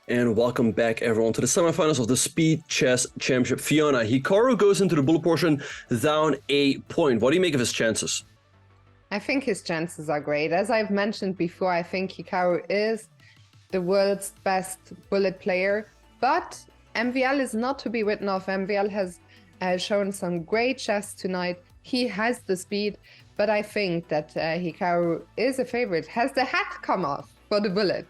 And welcome back, everyone, to the semifinals of the Speed Chess Championship. Fiona, Hikaru goes into the bullet portion down a point. What do you make of his chances? I think his chances are great. As I've mentioned before, I think Hikaru is the world's best bullet player, but MVL is not to be written off. MVL has shown some great chess tonight. He has the speed, but I think that Hikaru is a favorite. Has the hat come off for the bullet?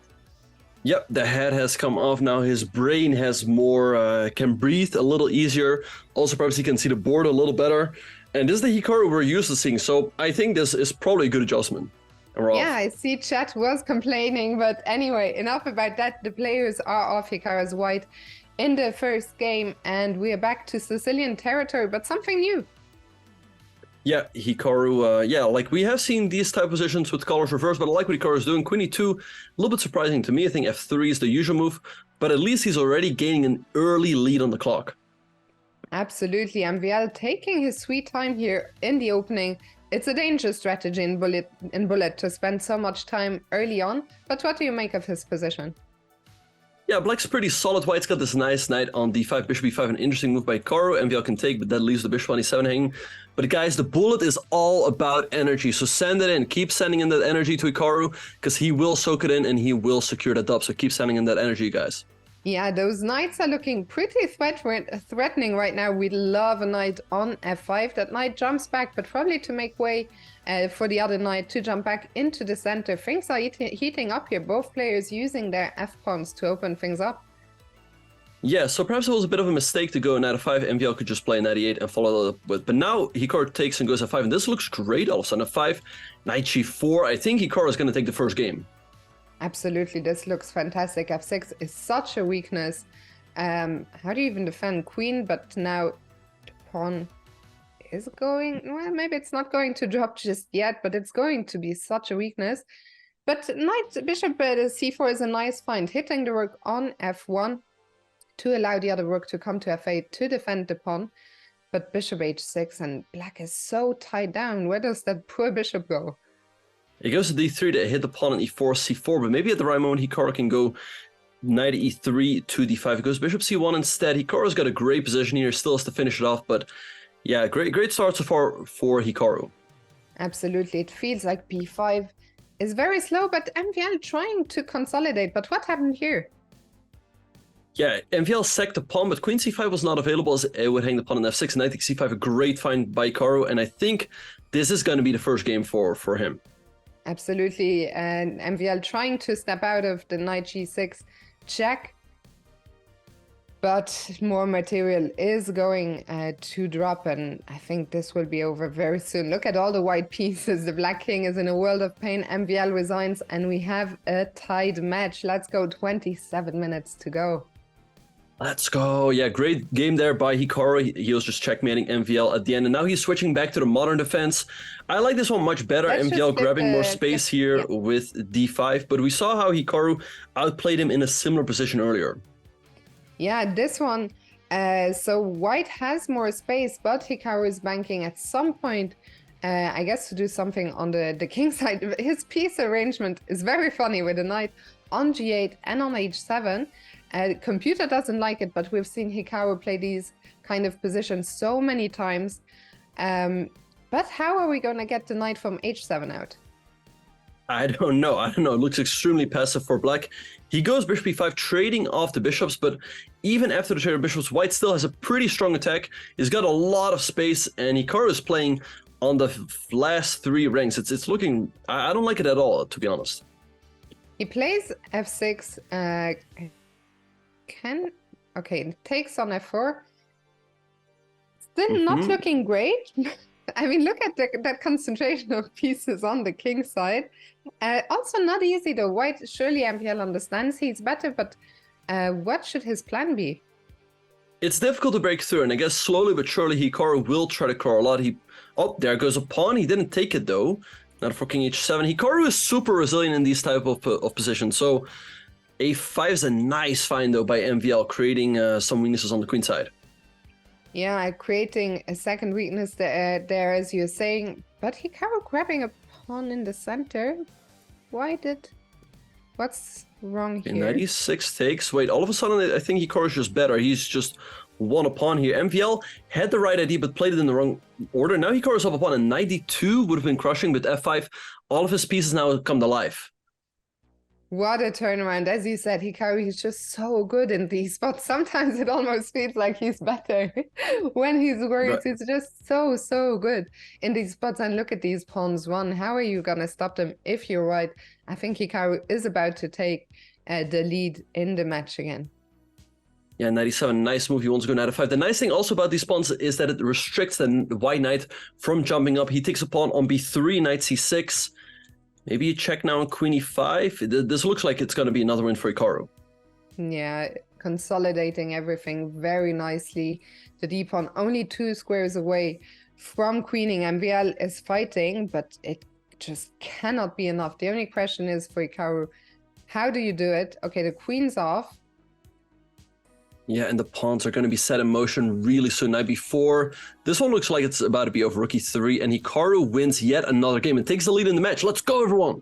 Yep, the head has come off now. His brain has more, can breathe a little easier. Also, perhaps he can see the board a little better. And this is the Hikaru we're used to seeing, so I think this is probably a good adjustment. Yeah, I see chat was complaining, but anyway, enough about that. The players are off Hikaru's white in the first game, and we are back to Sicilian territory, but something new. Yeah, Hikaru, like we have seen these type of positions with colors reversed, but I like what Hikaru is doing. Queen e2, a little bit surprising to me. I think f3 is the usual move, but at least he's already gaining an early lead on the clock. Absolutely, MVL taking his sweet time here in the opening. It's a dangerous strategy in bullet to spend so much time early on, but what do you make of his position? Yeah, black's pretty solid. White's got this nice knight on d5, bishop e5, an interesting move by Hikaru. MVL can take, but that leaves the bishop on e7 hanging. But guys, the bullet is all about energy, so send it in. Keep sending in that energy to Hikaru, because he will soak it in and he will secure the dub, so keep sending in that energy, guys. Yeah, those knights are looking pretty threatening right now. We love a knight on f5. That knight jumps back, but probably to make way for the other knight to jump back into the center. Things are heating up here. Both players using their f-pawns to open things up. Yeah, so perhaps it was a bit of a mistake to go knight f5. MVL could just play knight e8 and follow that up with. But now Hikaru takes and goes f5, and this looks great all of a sudden. f5, knight g4. I think Hikaru is going to take the first game. Absolutely, this looks fantastic. f6 is such a weakness. How do you even defend queen? But now the pawn is going, well, maybe it's not going to drop just yet, but it's going to be such a weakness. But knight bishop c4 is a nice find, hitting the rook on f1 to allow the other rook to come to f8 to defend the pawn. But bishop h6, and black is so tied down. Where does that poor bishop go? It goes to d3 to hit the pawn on e4, c4, but maybe at the right moment Hikaru can go knight e3 to d5. It goes bishop c1 instead. Hikaru's got a great position here, still has to finish it off, but yeah, great start so far for Hikaru. Absolutely, it feels like b5 is very slow, but MVL trying to consolidate. But what happened here? Yeah, MVL sacked the pawn, but queen c5 was not available as it would hang the pawn on f6. Knight takes c5, a great find by Hikaru, and I think this is going to be the first game for him. Absolutely, and MVL trying to step out of the knight g6 check, but more material is going to drop, and I think this will be over very soon. Look at all the white pieces. The black king is in a world of pain. MVL resigns, and we have a tied match. Let's go, 27 minutes to go. Let's go. Yeah, great game there by Hikaru. He was just checkmating MVL at the end, and now he's switching back to the modern defense. I like this one much better. MVL grabbing more space here with d5, but we saw how Hikaru outplayed him in a similar position earlier. Yeah, this one, so white has more space, but Hikaru is banking at some point, I guess, to do something on the king side. His piece arrangement is very funny with the knight on g8 and on h7. Computer doesn't like it, but we've seen Hikaru play these kind of positions so many times. But how are we going to get the knight from h7 out? I don't know. It looks extremely passive for black. He goes bishop e5, trading off the bishops, but even after the trade of bishops, white still has a pretty strong attack. He's got a lot of space, and Hikaru is playing on the last three ranks. It's looking... I don't like it at all, to be honest. He plays f6... Okay, takes on f4. Still not looking great. I mean, look at that concentration of pieces on the king side. Also not easy though. White, surely MVL understands he's better, but what should his plan be? It's difficult to break through, and I guess slowly but surely Hikaru will try to crawl a lot. Oh, there goes a pawn. He didn't take it though. Not for king h7. Hikaru is super resilient in these type of positions, so a5 is a nice find though by MVL, creating some weaknesses on the queen side. Yeah, creating a second weakness there, as you're saying. But Hikaru grabbing a pawn in the center. What's wrong Okay, here? 96 takes. Wait, all of a sudden I think Hikaru's just better. He's just one a pawn here. MVL had the right idea but played it in the wrong order. Now Hikaru's up a pawn, and 92 would have been crushing, but f5, all of his pieces now come to life. What a turnaround. As you said, Hikaru is just so good in these spots. Sometimes it almost feels like he's better when he's worried. Right. He's just so good in these spots. And look at these pawns one. How are you going to stop them if you're right? I think Hikaru is about to take the lead in the match again. Yeah, 97, nice move. He wants to go knight f5. The nice thing also about these pawns is that it restricts the white knight from jumping up. He takes a pawn on b3, knight c6. Maybe you check now on queen e5. This looks like it's going to be another win for Hikaru. Yeah, consolidating everything very nicely. The d-pawn only 2 squares away from queening. MVL is fighting, but it just cannot be enough. The only question is for Hikaru, how do you do it? Okay, the queen's off. Yeah, and the pawns are going to be set in motion really soon. Knight b4. This one looks like it's about to be over. Rook e3, and Hikaru wins yet another game and takes the lead in the match. Let's go, everyone!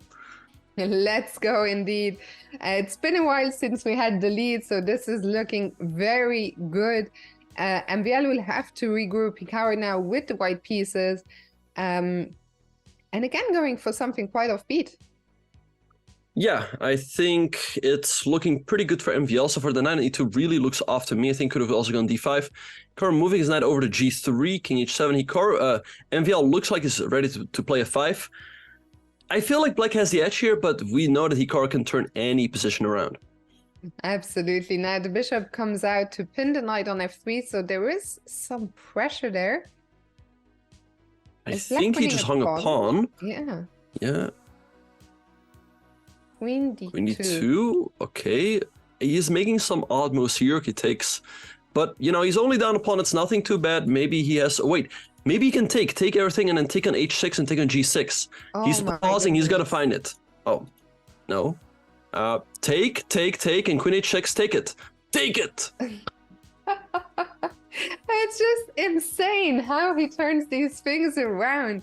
Let's go, indeed. It's been a while since we had the lead, so this is looking very good. MVL will have to regroup. Hikaru now with the white pieces. And again, going for something quite offbeat. Yeah, I think it's looking pretty good for MVL. So for the knight on e2 really looks off to me. I think could have also gone d5. Hikaru moving his knight over to g3, king h7. Hikaru, MVL looks like he's ready to play a5. I feel like black has the edge here, but we know that Hikaru can turn any position around. Absolutely. Now the bishop comes out to pin the knight on f3, so there is some pressure there. I think he just hung a pawn. Yeah. Yeah. Queen d2. Queen d2, okay. He's making some odd moves here. He takes, but you know, he's only down a pawn. It's nothing too bad. Maybe he has, wait, maybe he can take everything and then take on h6 and take on g6. Oh, He's pausing, he's got to find it. Oh, no. Take, and queen h6, take it. Take it! It's just insane how he turns these things around.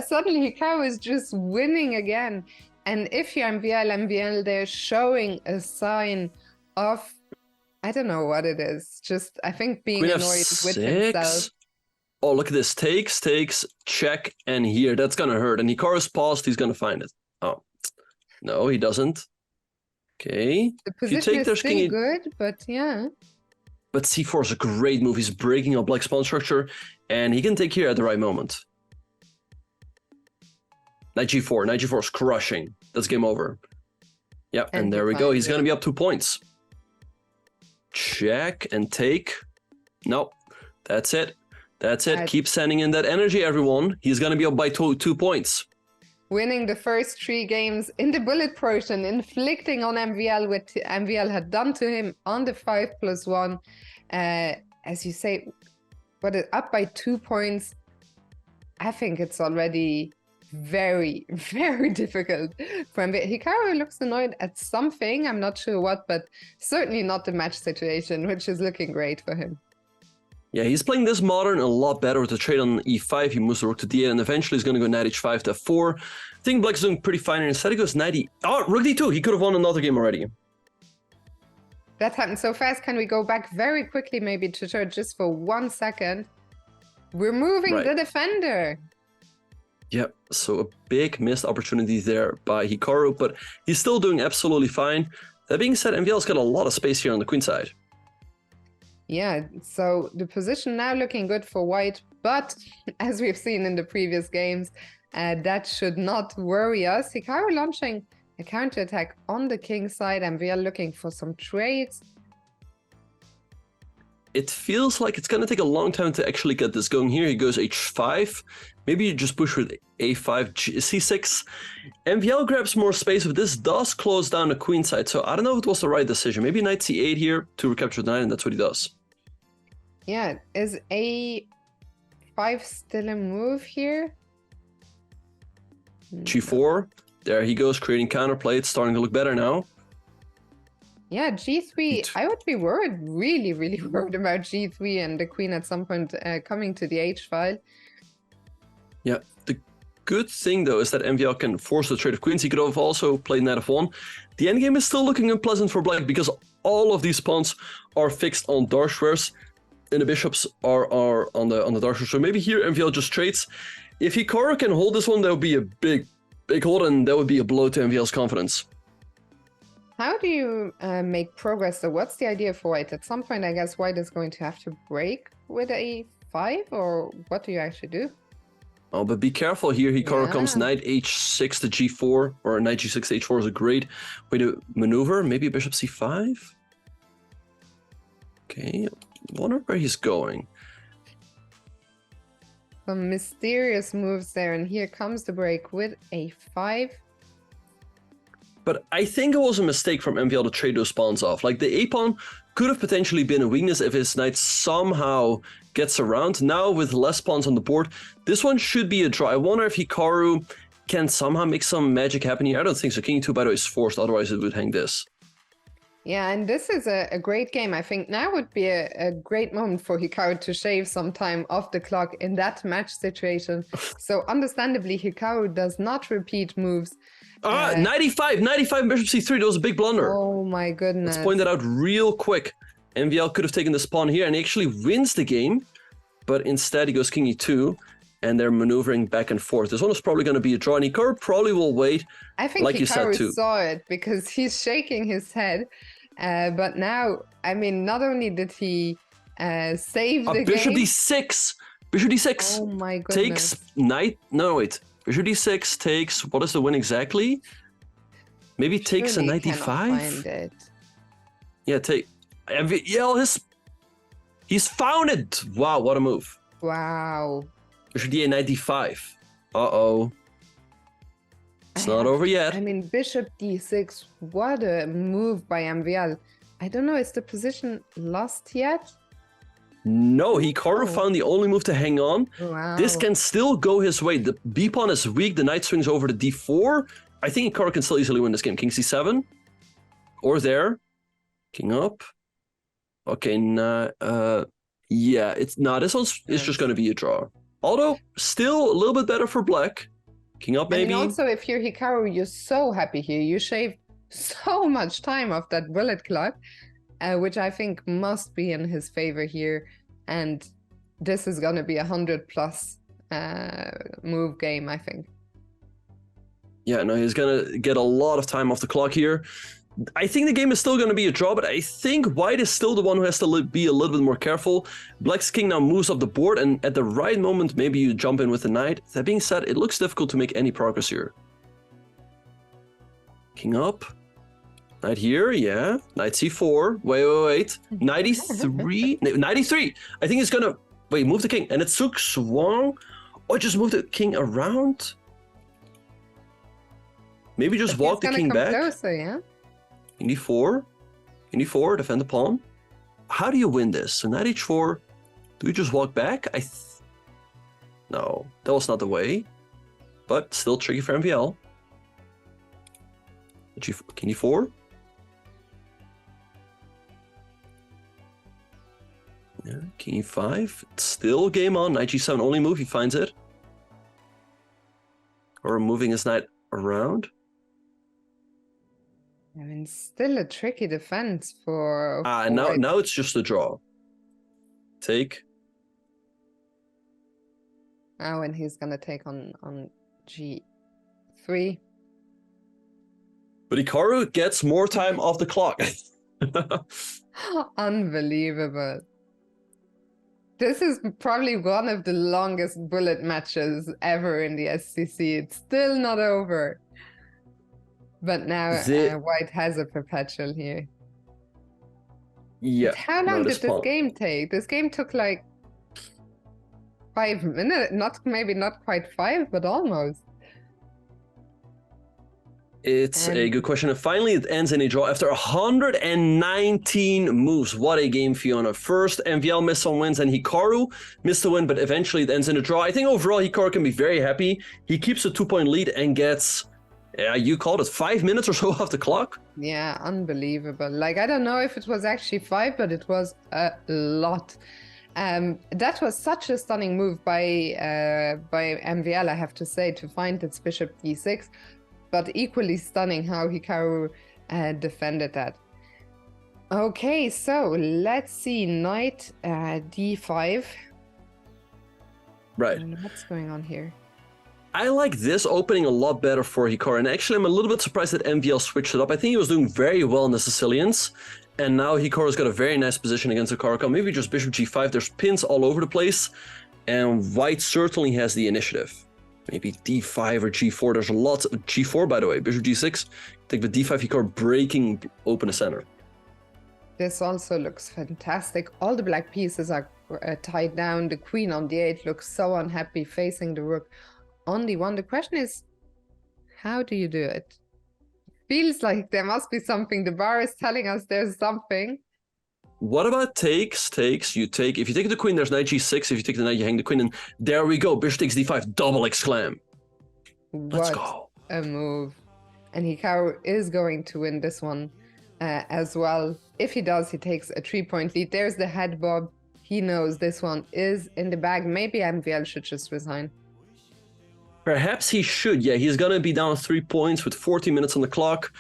Suddenly Hikaru is just winning again. And if you're MVL, they're showing a sign of, I don't know what it is. Just, I think being Queen annoyed f6. with himself. Oh, look at this. Takes, check, and here. That's going to hurt. And Hikaru's paused. He's going to find it. Oh, no, he doesn't. Okay. The position is still good, but yeah. But c4 is a great move. He's breaking up black's pawn structure, and he can take here at the right moment. Knight g4. Knight g4 is crushing. That's game over. Yep, and there we go. He's going to be up 2 points. Check and take. Nope. That's it. That's it. Keep sending in that energy, everyone. He's going to be up by 2 points. Winning the first 3 games in the bullet portion, inflicting on MVL what MVL had done to him on the 5+1. As you say, but up by 2 points. I think it's already very difficult for MVL. Hikaru looks annoyed at something. I'm not sure what, but certainly not the match situation, which is looking great for him. Yeah, he's playing this modern a lot better with the trade on e5. He moves the rook to d8, and eventually he's going to go knight h5 to f4. I think black's doing pretty fine, and instead he goes knight e... Oh, rook d2! He could have won another game already. That happened so fast. Can we go back very quickly, maybe, to church just for 1 second? We're moving the defender. Yep, so a big missed opportunity there by Hikaru, but he's still doing absolutely fine. That being said, MVL's got a lot of space here on the queen side. Yeah, so the position now looking good for white, but as we've seen in the previous games, that should not worry us. Hikaru launching a counterattack on the king side, and we are looking for some trades. It feels like it's going to take a long time to actually get this going here. He goes h5. Maybe you just push with a5, c6. MVL grabs more space, but this does close down the queen side. So I don't know if it was the right decision. Maybe knight c8 here to recapture the knight, and that's what he does. Yeah, is a5 still a move here? g4. There he goes, creating counterplay. It's starting to look better now. Yeah, g3. I would be worried, really worried about g3 and the queen at some point coming to the h file. Yeah, the good thing, though, is that MVL can force the trade of queens. He could have also played knight f1. The endgame is still looking unpleasant for black because all of these pawns are fixed on dark squares, and the bishops are on the dark squares. So maybe here MVL just trades. If Hikaru can hold this one, that would be a big hold, and that would be a blow to MVL's confidence. How do you make progress, though? What's the idea for white? At some point, I guess white is going to have to break with a5, or what do you actually do? Oh, but be careful here. Hikaru comes Yeah. knight h6 to g4, or knight g6 to h4 is a great way to maneuver. Maybe bishop c5? Okay, wonder where he's going. Some mysterious moves there, and here comes the break with a5. But I think it was a mistake from MVL to trade those pawns off. Like, the a-pawn could have potentially been a weakness if his knight somehow gets around. Now, with less pawns on the board, this one should be a draw. I wonder if Hikaru can somehow make some magic happen here. I don't think so. King 2, by the way, is forced. Otherwise, it would hang this. Yeah, and this is a great game. I think now would be a great moment for Hikaru to shave some time off the clock in that match situation. So understandably, Hikaru does not repeat moves. 95 bishop c3. That was a big blunder. Oh my goodness. Let's point that out real quick. MVL could have taken this pawn here and he actually wins the game, but instead he goes king e2 and they're maneuvering back and forth. This one is probably going to be a draw, and Hikaru probably will wait. I think like you said, Hikaru too. saw it because he's shaking his head. But now, I mean, not only did he save the Bishop game. d6. Bishop d6 Oh my goodness. takes knight. No, wait. Bishop d6 takes. What is the win exactly? Maybe takes a Surely knight cannot find d5. it. Yeah, take. Yeah, he's found it. Wow, what a move. Wow. Bishop d8, knight d5. Uh-oh. It's not over yet. I mean, bishop d6, what a move by MVL. I don't know, is the position lost yet? No, Hikaru found the only move to hang on. Wow. This can still go his way. The b pawn is weak. The knight swings over to d4. I think Hikaru can still easily win this game. King c7. Or there. King up. Okay, yeah, this one's just going to be a draw. Although, still a little bit better for black. King up, maybe. I mean, also, if you're Hikaru, you're so happy here. You shaved so much time off that bullet clock, which I think must be in his favor here. And this is going to be 100+ move game, I think. Yeah, no, he's going to get a lot of time off the clock here. I think the game is still going to be a draw, but I think white is still the one who has to be a little bit more careful. Black's king now moves up the board, and at the right moment, maybe you jump in with the knight. That being said, it looks difficult to make any progress here. King up. Knight here, yeah. Knight c4. Wait. 93? 93! I think he's going to... Wait, move the king. And it took swung. Oh, just move the king around? Maybe just walk the king back? Closer, yeah? King d4, king d4, defend the pawn. How do you win this? So knight h4, do we just walk back? No, that was not the way, but still tricky for MVL. King d4. Yeah, king e5, still game on, knight g7, only move, he finds it. Or moving his knight around. I mean, still a tricky defense for now it's just a draw. Take. Oh, and he's gonna take on g3. But Hikaru gets more time off the clock. Unbelievable. This is probably one of the longest bullet matches ever in the SCC. It's still not over. But now white has a perpetual here. Yeah. But how long did this game take? This game took like 5 minutes. Maybe not quite 5, but almost. It's a good question. And finally, it ends in a draw after 119 moves. What a game, Fiona. First, MVL missed some wins, and Hikaru missed a win, but eventually it ends in a draw. I think overall, Hikaru can be very happy. He keeps a 2-point lead and gets... you called it 5 minutes or so off the clock? Yeah, unbelievable. Like, I don't know if it was actually 5, but it was a lot. That was such a stunning move by MVL, I have to say, to find its bishop d6, but equally stunning how Hikaru defended that. Okay, so let's see, knight d5. Right. What's going on here? I like this opening a lot better for Hikaru, and actually I'm a little bit surprised that MVL switched it up. I think he was doing very well in the Sicilians, and now Hikaru's got a very nice position against Hikaru. Maybe just bishop g5, there's pins all over the place, and white certainly has the initiative. Maybe d5 or g4, there's a lot of g4 by the way, bishop g6, take the d5, Hikaru breaking open the center. This also looks fantastic. All the black pieces are tied down. The queen on d8 looks so unhappy facing the rook on d1. The question is, how do you do it? Feels like there must be something. The bar is telling us there's something. What about takes? You take, if you take the queen, there's knight g6. If you take the knight, you hang the queen, and there we go. Bishop takes d5, double exclam. Let's go. A move. And Hikaru is going to win this one as well. If he does, he takes a 3-point lead. There's the head bob. He knows this one is in the bag. Maybe MVL should just resign. Perhaps he should. Yeah, he's going to be down 3 points with 40 minutes on the clock.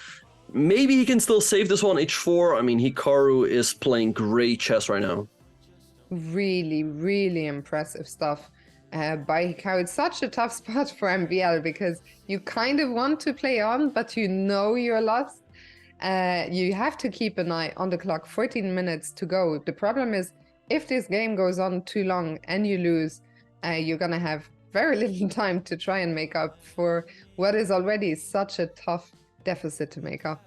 Maybe he can still save this one, h4. I mean, Hikaru is playing great chess right now. Really, really impressive stuff by Hikaru. It's such a tough spot for MVL because you kind of want to play on, but you know you're lost. You have to keep an eye on the clock. 14 minutes to go. The problem is, if this game goes on too long and you lose, you're going to have very little time to try and make up for what is already such a tough deficit to make up.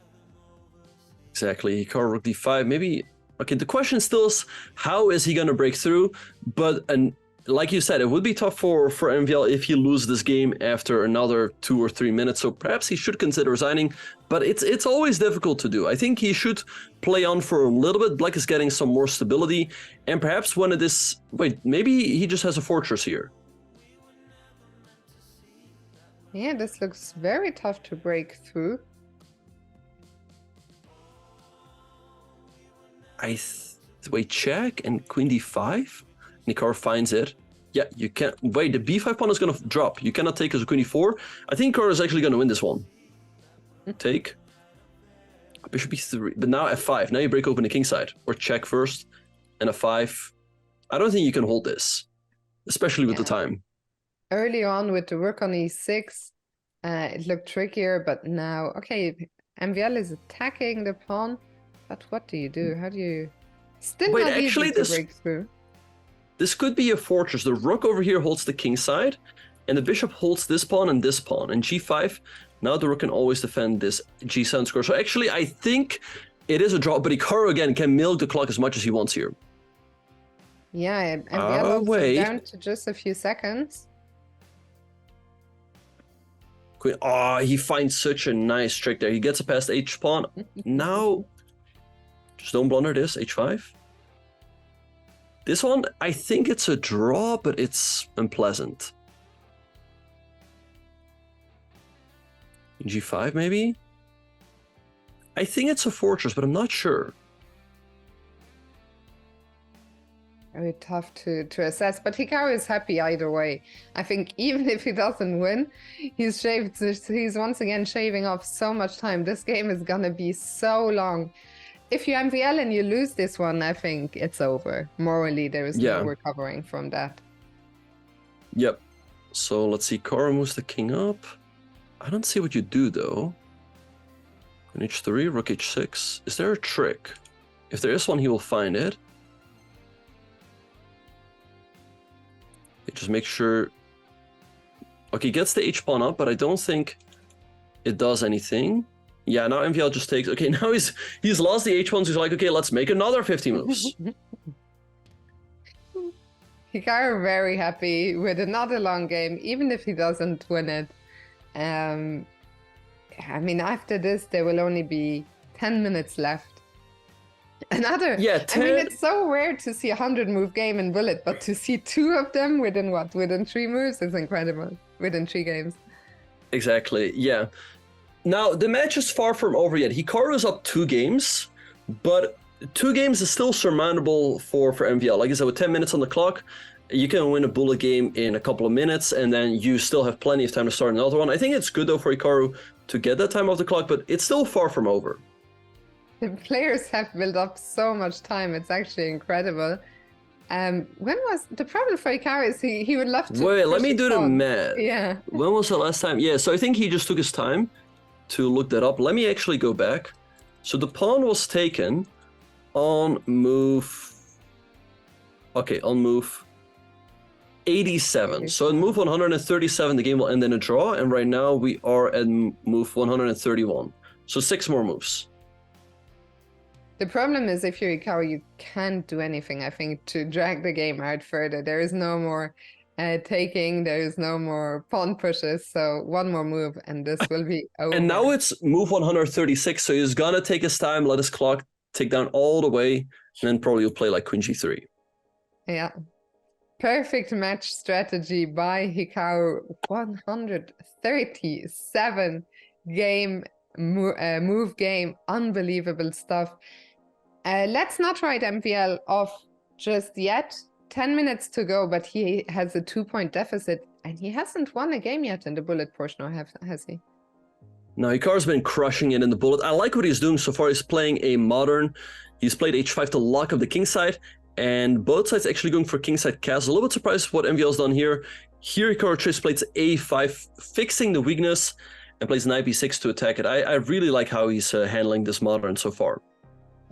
Exactly. Hikaru rook d5. Maybe. Okay, the question still is, how is he going to break through? But like you said, it would be tough for MVL if he loses this game after another 2 or 3 minutes. So perhaps he should consider resigning. But it's always difficult to do. I think he should play on for a little bit. Black is getting some more stability. And perhaps when it is... Wait, maybe he just has a fortress here. Yeah, this looks very tough to break through. Wait, check and queen d5? Hikaru finds it. Yeah, you can't... Wait, the b5 pawn is going to drop. You cannot take as a queen e4. I think Hikaru is actually going to win this one. Take. Bishop b3. But now f5. Now you break open the king side. Or check first. And f5. I don't think you can hold this. Especially with the time. Early on with the rook on e6, it looked trickier. But now... Okay, MVL is attacking the pawn. But what do you do? How do you... Still Wait, not actually, easy to break through. This could be a fortress. The rook over here holds the king side, and the bishop holds this pawn and this pawn. And g5, now the rook can always defend this g7 square. So actually, I think it is a draw, but Hikaru, again, can milk the clock as much as he wants here. Yeah, MVL wait. down to just a few seconds. Queen. Oh, he finds such a nice trick there. He gets a past h-pawn. Now, just don't blunder this, h5. This one, I think it's a draw, but it's unpleasant. G5, maybe? I think it's a fortress, but I'm not sure. Very tough to assess, but Hikaru is happy either way. I think even if he doesn't win, he's once again shaving off so much time. This game is gonna be so long. If you MVL and you lose this one, I think it's over. Morally, there is no recovering from that. Yep. So let's see. Hikaru moves the king up. I don't see what you do, though. Queen h3, rook h6. Is there a trick? If there is one, he will find it. Just make sure... Okay, he gets the h-pawn up, but I don't think it does anything. Yeah, now MVL just takes... Okay, now he's lost the h-pawn, so he's like, okay, let's make another 50 moves. Hikaru very happy with another long game, even if he doesn't win it. I mean, after this, there will only be 10 minutes left. Another... Yeah, 10... I mean, it's so rare to see a 100-move game in Bullet, but to see 2 of them within what? Within 3 moves is incredible. Within 3 games. Exactly, yeah. Now, the match is far from over yet. Hikaru is up 2 games, but 2 games is still surmountable for MVL. Like I said, with 10 minutes on the clock, you can win a bullet game in a couple of minutes, and then you still have plenty of time to start another one. I think it's good, though, for Hikaru to get that time off the clock, but it's still far from over. The players have built up so much time. It's actually incredible. When was the problem for Hikaru is he would love to. Wait, let me do the math. Yeah. When was the last time? Yeah, so I think he just took his time to look that up. Let me actually go back. So the pawn was taken on move. Okay, on move 87. So in move 137, the game will end in a draw, and right now we are at move 131. So 6 more moves. The problem is if you're Hikaru, you can't do anything, I think, to drag the game out further. There is no more taking, there is no more pawn pushes, so 1 more move and this will be over. And now it's move 136, so he's gonna take his time, let his clock tick down all the way, and then probably you'll play like Queen G3. Yeah. Perfect match strategy by Hikaru. 137 game move game. Unbelievable stuff. Let's not write MVL off just yet. 10 minutes to go, but he has a 2-point deficit and he hasn't won a game yet in the bullet portion, or has he? No, Hikaru's been crushing it in the bullet. I like what he's doing so far. He's playing a modern. He's played h5 to lock up the king side, and both sides actually going for kingside castle. A little bit surprised what MVL's done here. Here Hikaru trace plays a5, fixing the weakness, and plays knight b6 to attack it. I really like how he's handling this modern so far.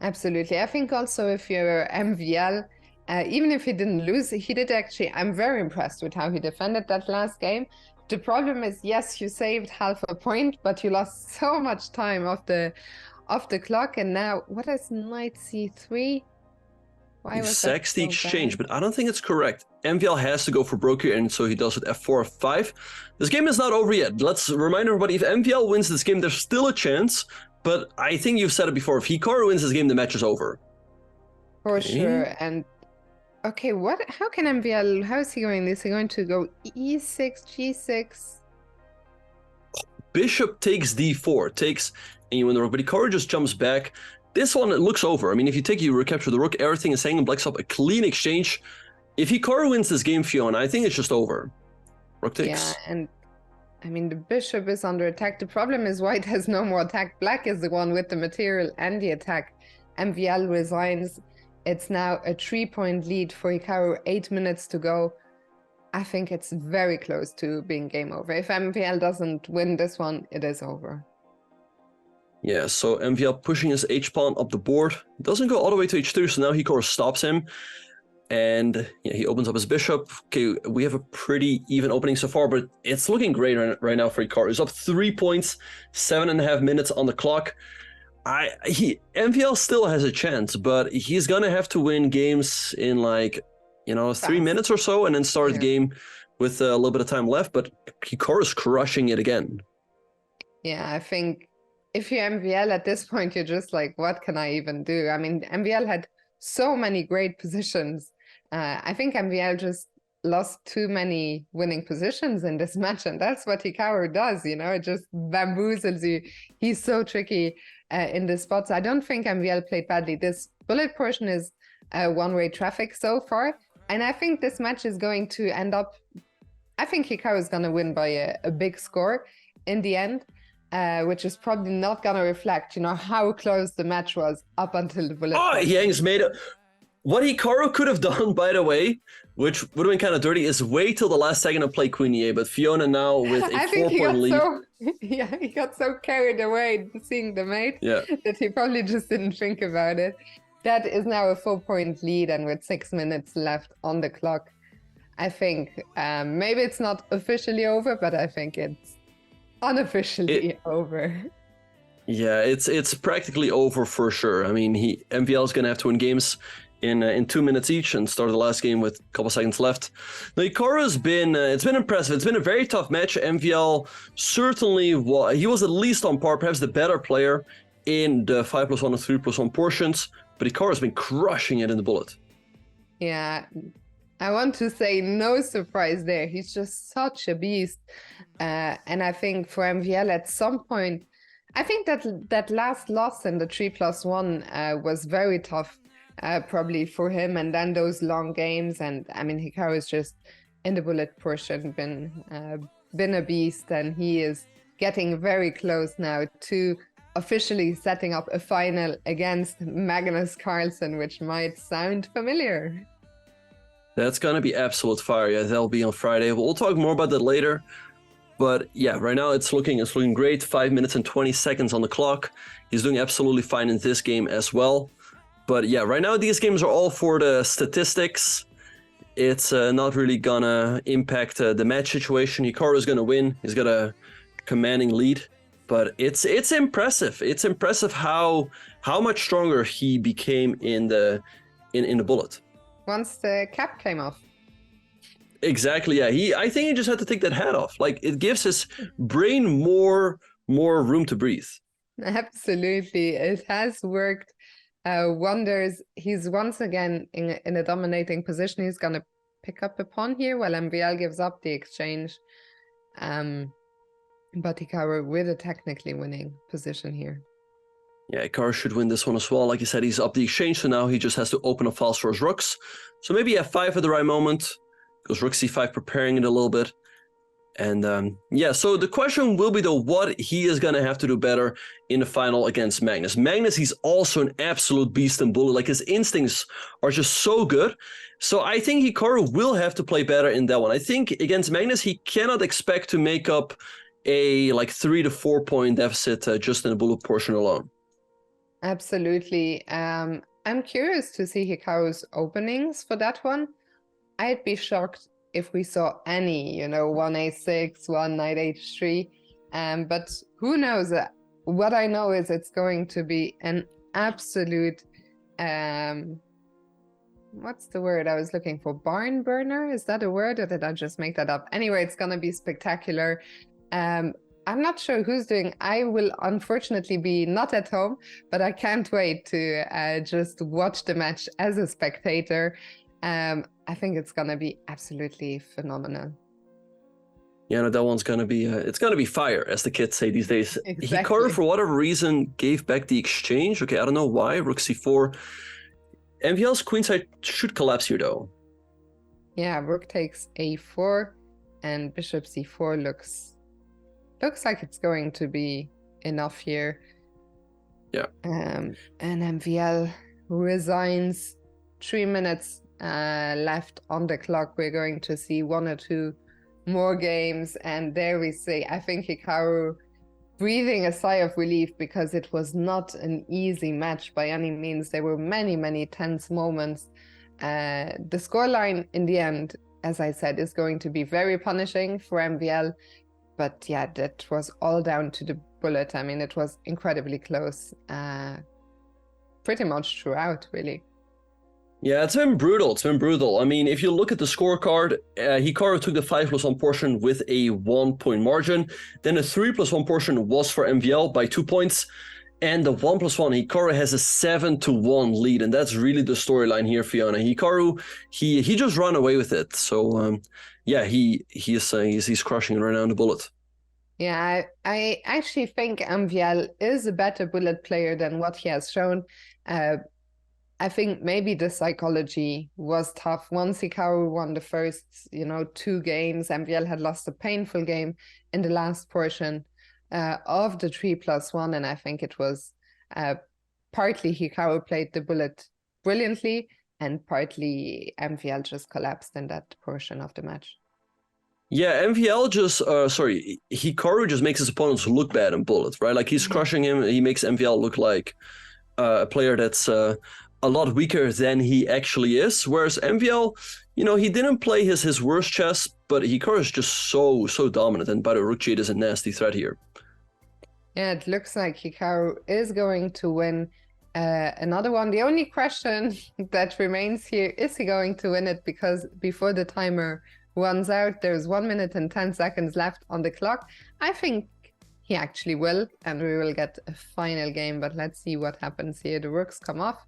Absolutely. I think also if you're MVL, even if he didn't lose, he did actually, I'm very impressed with how he defended that last game. The problem is, yes, you saved half a point, but you lost so much time off the clock. And now, what is knight c3? He sacks the exchange, but I don't think it's correct. MVL has to go for broke here, and so he does it f4, f5. This game is not over yet. Let's remind everybody, if MVL wins this game, there's still a chance, but I think you've said it before. If Hikaru wins this game, the match is over. For sure. And okay, how can MVL, how is he going? Is he going to go e6, g6? Bishop takes d4, and you win the rook, but Hikaru just jumps back. This one, it looks over. I mean, if you take, you recapture the rook, everything is hanging, black's up, a clean exchange. If Hikaru wins this game, Fiona, I think it's just over. Rook takes. Yeah, and I mean, the bishop is under attack. The problem is white has no more attack. Black is the one with the material and the attack. MVL resigns. It's now a 3-point lead for Hikaru, 8 minutes to go. I think it's very close to being game over. If MVL doesn't win this one, it is over. Yeah, so MVL pushing his h-pawn up the board. Doesn't go all the way to h3, so now Hikaru stops him. And yeah, he opens up his bishop. Okay, we have a pretty even opening so far, but it's looking great right now for Hikaru. He's up 3 points, 7.5 minutes on the clock. MVL still has a chance, but he's gonna have to win games in 3 minutes or so, and then start the game with a little bit of time left. But Hikaru's crushing it again. Yeah, I think if you're MVL at this point, you're just like, what can I even do? I mean, MVL had so many great positions. I think MVL just lost too many winning positions in this match, and that's what Hikaru does, it just bamboozles you. He's so tricky in the spots. I don't think MVL played badly. This bullet portion is one-way traffic so far, and I think this match is going to end up, I think Hikaru is going to win by a big score in the end. Which is probably not going to reflect, how close the match was up until the bullet. Oh, Yang's made it. What Hikaru could have done, by the way, which would have been kind of dirty, is wait till the last second to play Queen E8. But Fiona now with a 4-point lead. He got so carried away seeing the mate that he probably just didn't think about it. That is now a 4-point lead, and with 6 minutes left on the clock, I think maybe it's not officially over, but I think it's unofficially over. Yeah, it's practically over for sure. I mean, MVL is going to have to win games in 2 minutes each and start the last game with a couple seconds left. Now, Hikaru's been it's been impressive. It's been a very tough match. MVL certainly he was at least on par, perhaps the better player in the 5+1 and 3+1 portions, but Hikaru's been crushing it in the bullet. Yeah, I want to say no surprise there. He's just such a beast. And I think for MVL at some point, I think that last loss in the 3+1 was very tough, probably for him. And then those long games, and I mean, Hikaru is just in the bullet portion been a beast, and he is getting very close now to officially setting up a final against Magnus Carlsen, which might sound familiar. That's gonna be absolute fire. Yeah, that'll be on Friday. We'll talk more about that later. But yeah, right now it's looking great. 5 minutes and 20 seconds on the clock. He's doing absolutely fine in this game as well. But yeah, right now these games are all for the statistics. It's not really gonna impact the match situation. Hikaru is gonna win. He's got a commanding lead. But it's impressive. It's impressive how much stronger he became in the bullet. Once the cap came off. Exactly. Yeah. I think he just had to take that hat off. Like, it gives his brain more room to breathe. Absolutely, it has worked wonders. He's once again in a dominating position. He's gonna pick up a pawn here while MVL gives up the exchange. But Hikaru with a technically winning position here. Yeah, Hikaru should win this one as well. Like you said, he's up the exchange, so now he just has to open up files for his rooks. So maybe f5 at the right moment. Goes rook c5, preparing it a little bit. And yeah, so the question will be, though, what he is going to have to do better in the final against Magnus. Magnus, he's also an absolute beast in bullet. Like, his instincts are just so good. So I think Hikaru will have to play better in that one. I think against Magnus, he cannot expect to make up a 3 to 4 point deficit just in the bullet portion alone. Absolutely. I'm curious to see Hikaru's openings for that one. I'd be shocked if we saw any, 1a6, 1 knight h3. But who knows? What I know is it's going to be an absolute, what's the word I was looking for? Barn burner? Is that a word, or did I just make that up? Anyway, it's going to be spectacular. I'm not sure who's doing. I will unfortunately be not at home, but I can't wait to just watch the match as a spectator. I think it's gonna be absolutely phenomenal. Yeah, no, that one's gonna be it's gonna be fire, as the kids say these days. Exactly. Hikaru, for whatever reason, gave back the exchange. Okay, I don't know why. Rook c4. MVL's queenside should collapse here, though. Yeah, rook takes a4, and bishop c4 looks like it's going to be enough here. Yeah. And MVL resigns. 3 minutes left on the clock. We're going to see 1 or 2 more games, and there we see, I think, Hikaru breathing a sigh of relief, because it was not an easy match by any means. There were many tense moments. The scoreline in the end, as I said, is going to be very punishing for MVL. But yeah, that was all down to the bullet. I mean, it was incredibly close, pretty much throughout, really. Yeah, it's been brutal. It's been brutal. I mean, if you look at the scorecard, Hikaru took the 5+1 portion with a 1 point margin. Then the 3+1 portion was for MVL by 2 points. And the 1+1, Hikaru has a 7-1 lead. And that's really the storyline here, Fiona. Hikaru, he just ran away with it. So, yeah, he's crushing it right now in the bullet. Yeah, I actually think MVL is a better bullet player than what he has shown. I think maybe the psychology was tough. Once Hikaru won the first, 2 games, MVL had lost a painful game in the last portion of the 3+1, and I think it was partly Hikaru played the bullet brilliantly, and partly MVL just collapsed in that portion of the match. Yeah, Hikaru just makes his opponents look bad in bullets, right? Like, he's crushing him. He makes MVL look like a player that's a lot weaker than he actually is. Whereas MVL, he didn't play his worst chess, but Hikaru is just so dominant. And by the rook g8 is a nasty threat here. Yeah, it looks like Hikaru is going to win another one. The only question that remains here, is he going to win it? Because before the timer runs out, there's 1 minute and 10 seconds left on the clock. I think he actually will, and we will get a final game, but let's see what happens here. The rooks come off.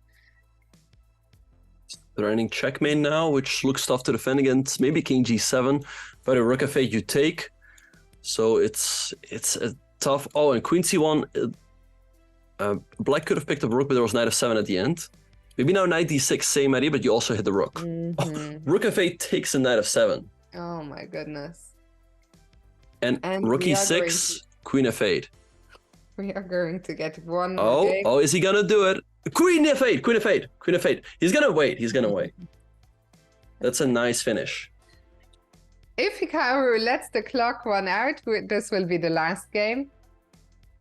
Threatening checkmate now, which looks tough to defend against. Maybe king g7, but a rook f8 you take. So it's tough. Oh, and Queen C1. Black could have picked up rook, but there was knight f7 at the end. Maybe now knight d6, same idea, but you also hit the rook. Oh, rook f8 takes a knight f7. Oh my goodness. And rook e6, queen f8. We are going to get one. Oh, is he gonna do it? Queen f8, queen f8, queen f8. He's gonna wait. That's a nice finish. If Hikaru lets the clock run out, this will be the last game.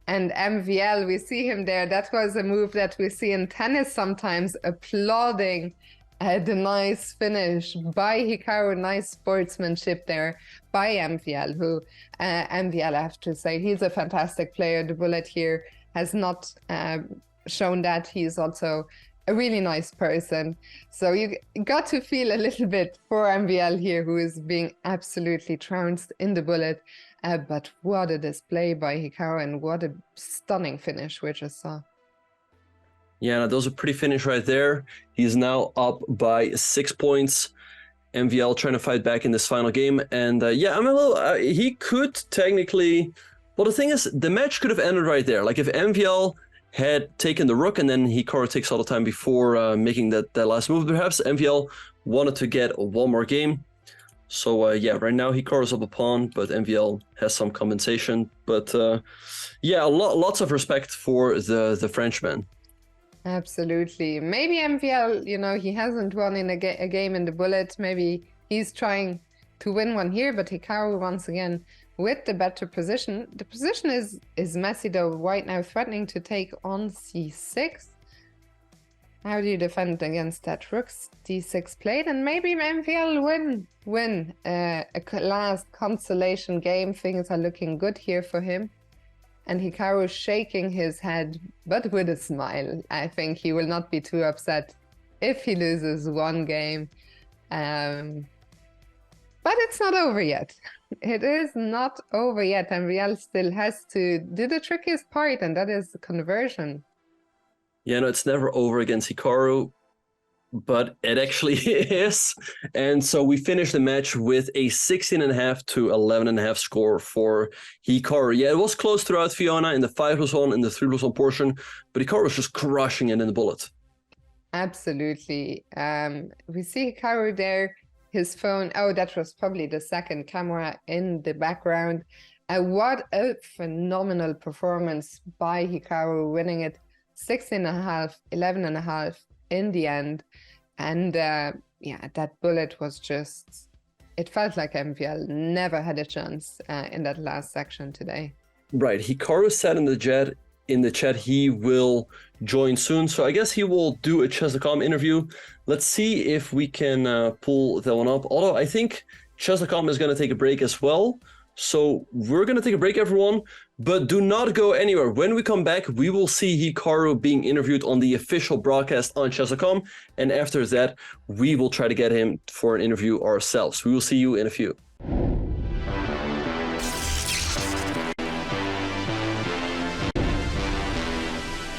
And MVL, we see him there. That was a move that we see in tennis sometimes, applauding the nice finish by Hikaru. Nice sportsmanship there by MVL, who MVL, I have to say, he's a fantastic player. The bullet here has not shown that. He's also a really nice person. So you got to feel a little bit for MVL here, who is being absolutely trounced in the bullet. But what a display by Hikaru, and what a stunning finish we just saw. Yeah, no, those are pretty finish right there. He's now up by 6 points. MVL trying to fight back in this final game. And yeah, I'm a little... he could technically... Well, the thing is, the match could have ended right there. Like if MVL had taken the rook and then Hikaru takes all the time before making that last move, perhaps MVL wanted to get one more game. So yeah, right now Hikaru's up a pawn, but MVL has some compensation. But yeah, lots of respect for the Frenchman. Absolutely. Maybe MVL, you know, he hasn't won in a game in the bullet. Maybe he's trying to win one here, but Hikaru once again with the better position. The position is messy though. White now threatening to take on c6. How do you defend against that rook d6 played? And maybe MVL win a last consolation game. Things are looking good here for him. And Hikaru shaking his head, but with a smile. I think he will not be too upset if he loses one game. But it's not over yet. It is not over yet. And MVL still has to do the trickiest part, and that is the conversion. Yeah, no, it's never over against Hikaru, but it actually is. And so we finished the match with a 16.5 to 11.5 score for Hikaru. Yeah, it was close throughout Fiona in the 5+1 and the 3+1 portion, but Hikaru was just crushing it in the bullet. Absolutely. We see Hikaru there, his phone. Oh, that was probably the second camera in the background. What a phenomenal performance by Hikaru, winning it 16.5, 11.5 in the end. And yeah, that bullet was just, it felt like MVL never had a chance in that last section today. Right. Hikaru said in the chat he will join soon. So I guess he will do a Chess.com interview. Let's see if we can pull that one up. Although I think Chess.com is going to take a break as well. So we're going to take a break, everyone, but do not go anywhere. When we come back, we will see Hikaru being interviewed on the official broadcast on Chess.com. And after that, we will try to get him for an interview ourselves. We will see you in a few.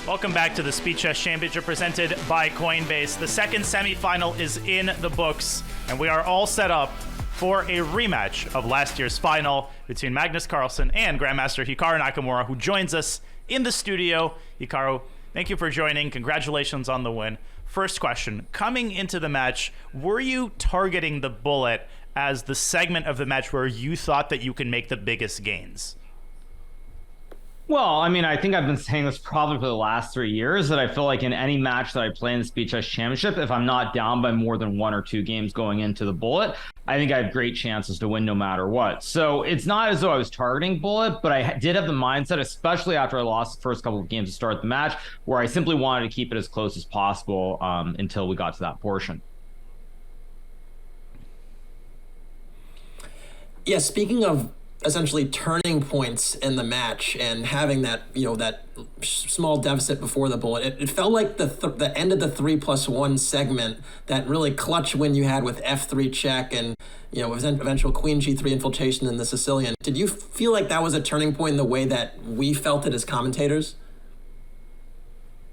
Welcome back to the Speed Chess Championship presented by Coinbase. The second semifinal is in the books, and we are all set up for a rematch of last year's final between Magnus Carlsen and Grandmaster Hikaru Nakamura, who joins us in the studio. Hikaru, thank you for joining. Congratulations on the win. First question, coming into the match, were you targeting the bullet as the segment of the match where you thought that you can make the biggest gains? Well, I mean, I think I've been saying this probably for the last 3 years, that I feel like in any match that I play in the Speed Chess Championship, if I'm not down by more than 1 or 2 games going into the bullet, I think I have great chances to win no matter what. So it's not as though I was targeting bullet, but I did have the mindset, especially after I lost the first couple of games to start the match, where I simply wanted to keep it as close as possible until we got to that portion. Yeah, speaking of essentially turning points in the match and having that, you know, that small deficit before the bullet, it felt like the end of the 3+1 segment, that really clutch win you had with f3 check and, you know, eventual queen g3 infiltration in the Sicilian. Did you feel like that was a turning point in the way that we felt it as commentators?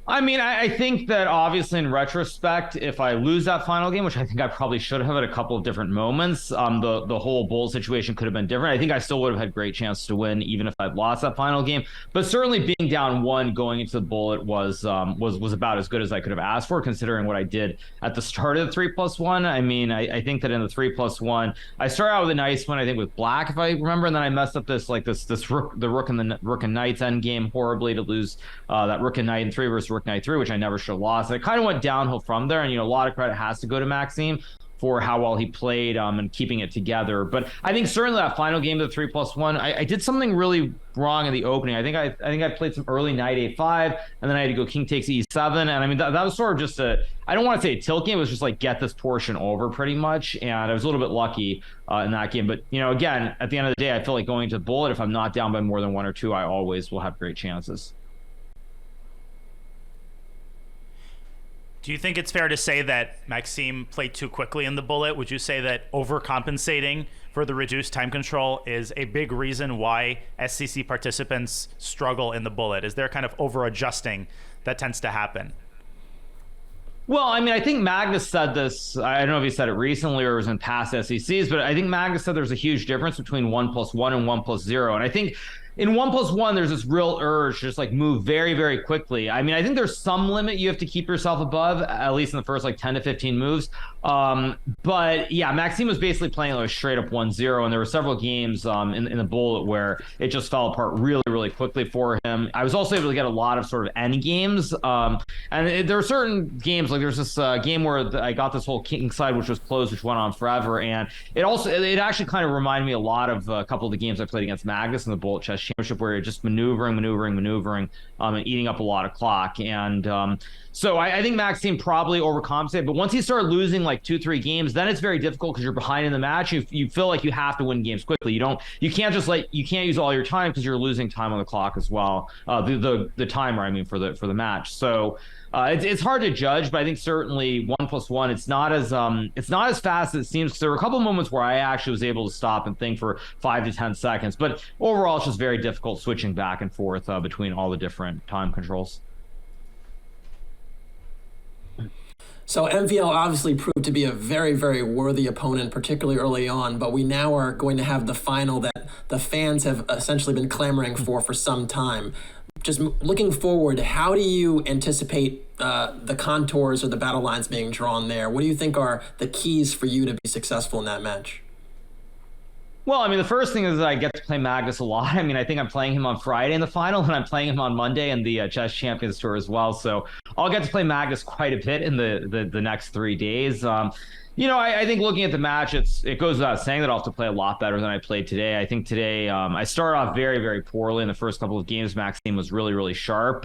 I mean, I think that obviously in retrospect, if I lose that final game, which I think I probably should have at a couple of different moments, the whole bowl situation could have been different. I think I still would have had great chance to win even if I'd lost that final game. But certainly being down one going into the bullet was about as good as I could have asked for, considering what I did at the start of the 3+1. I mean, I think that in the 3+1, I started out with a nice one, I think with black, if I remember, and then I messed up the rook and knight's end game horribly to lose that rook and knight in 3 versus rook knight 3, which I never should have lost. It kind of went downhill from there, and a lot of credit has to go to Maxime for how well he played and keeping it together. But I think certainly that final game of the 3+1, I did something really wrong in the opening. I think I played some early knight a5, and then I had to go king takes e7, and I mean that was sort of just I don't want to say a tilt game. It was just like get this portion over pretty much, and I was a little bit lucky in that game. But again, at the end of the day, I feel like going to bullet, if I'm not down by more than 1 or 2, I always will have great chances. Do you think it's fair to say that Maxime played too quickly in the bullet? Would you say that overcompensating for the reduced time control is a big reason why SCC participants struggle in the bullet? Is there kind of over-adjusting that tends to happen? Well, I mean, I think Magnus said this, I don't know if he said it recently or it was in past SECs, but I think Magnus said there's a huge difference between 1+1 and 1+0. And I think in 1+1, there's this real urge to just like move very, very quickly. I mean, I think there's some limit you have to keep yourself above, at least in the first like 10 to 15 moves. But yeah, Maxime was basically playing like straight up 1-0, and there were several games in the bullet where it just fell apart really, really quickly for him. I was also able to get a lot of sort of end games, and there were certain games, like there's this game where I got this whole king side, which was closed, which went on forever, and it actually kind of reminded me a lot of a couple of the games I played against Magnus in the Bullet Chess Championship, where you're just maneuvering, and eating up a lot of clock. And so I think Maxime probably overcompensated, but once he started losing like 2-3 games, then it's very difficult because you're behind in the match. You feel like you have to win games quickly. You can't use all your time because you're losing time on the clock as well. The timer, I mean, for the match. So it's hard to judge, but I think certainly 1+1, it's not as fast as it seems. There were a couple of moments where I actually was able to stop and think for 5 to 10 seconds, but overall it's just very difficult switching back and forth between all the different time controls. So MVL obviously proved to be a very, very worthy opponent, particularly early on, but we now are going to have the final that the fans have essentially been clamoring for some time. Just looking forward, how do you anticipate the contours or the battle lines being drawn there? What do you think are the keys for you to be successful in that match? Well, I mean, the first thing is that I get to play Magnus a lot. I mean, I think I'm playing him on Friday in the final, and I'm playing him on Monday in the Chess Champions Tour as well. So I'll get to play Magnus quite a bit in the next 3 days. I think looking at the match, it goes without saying that I'll have to play a lot better than I played today. I think today I started off very, very poorly in the first couple of games. Maxime was really, really sharp.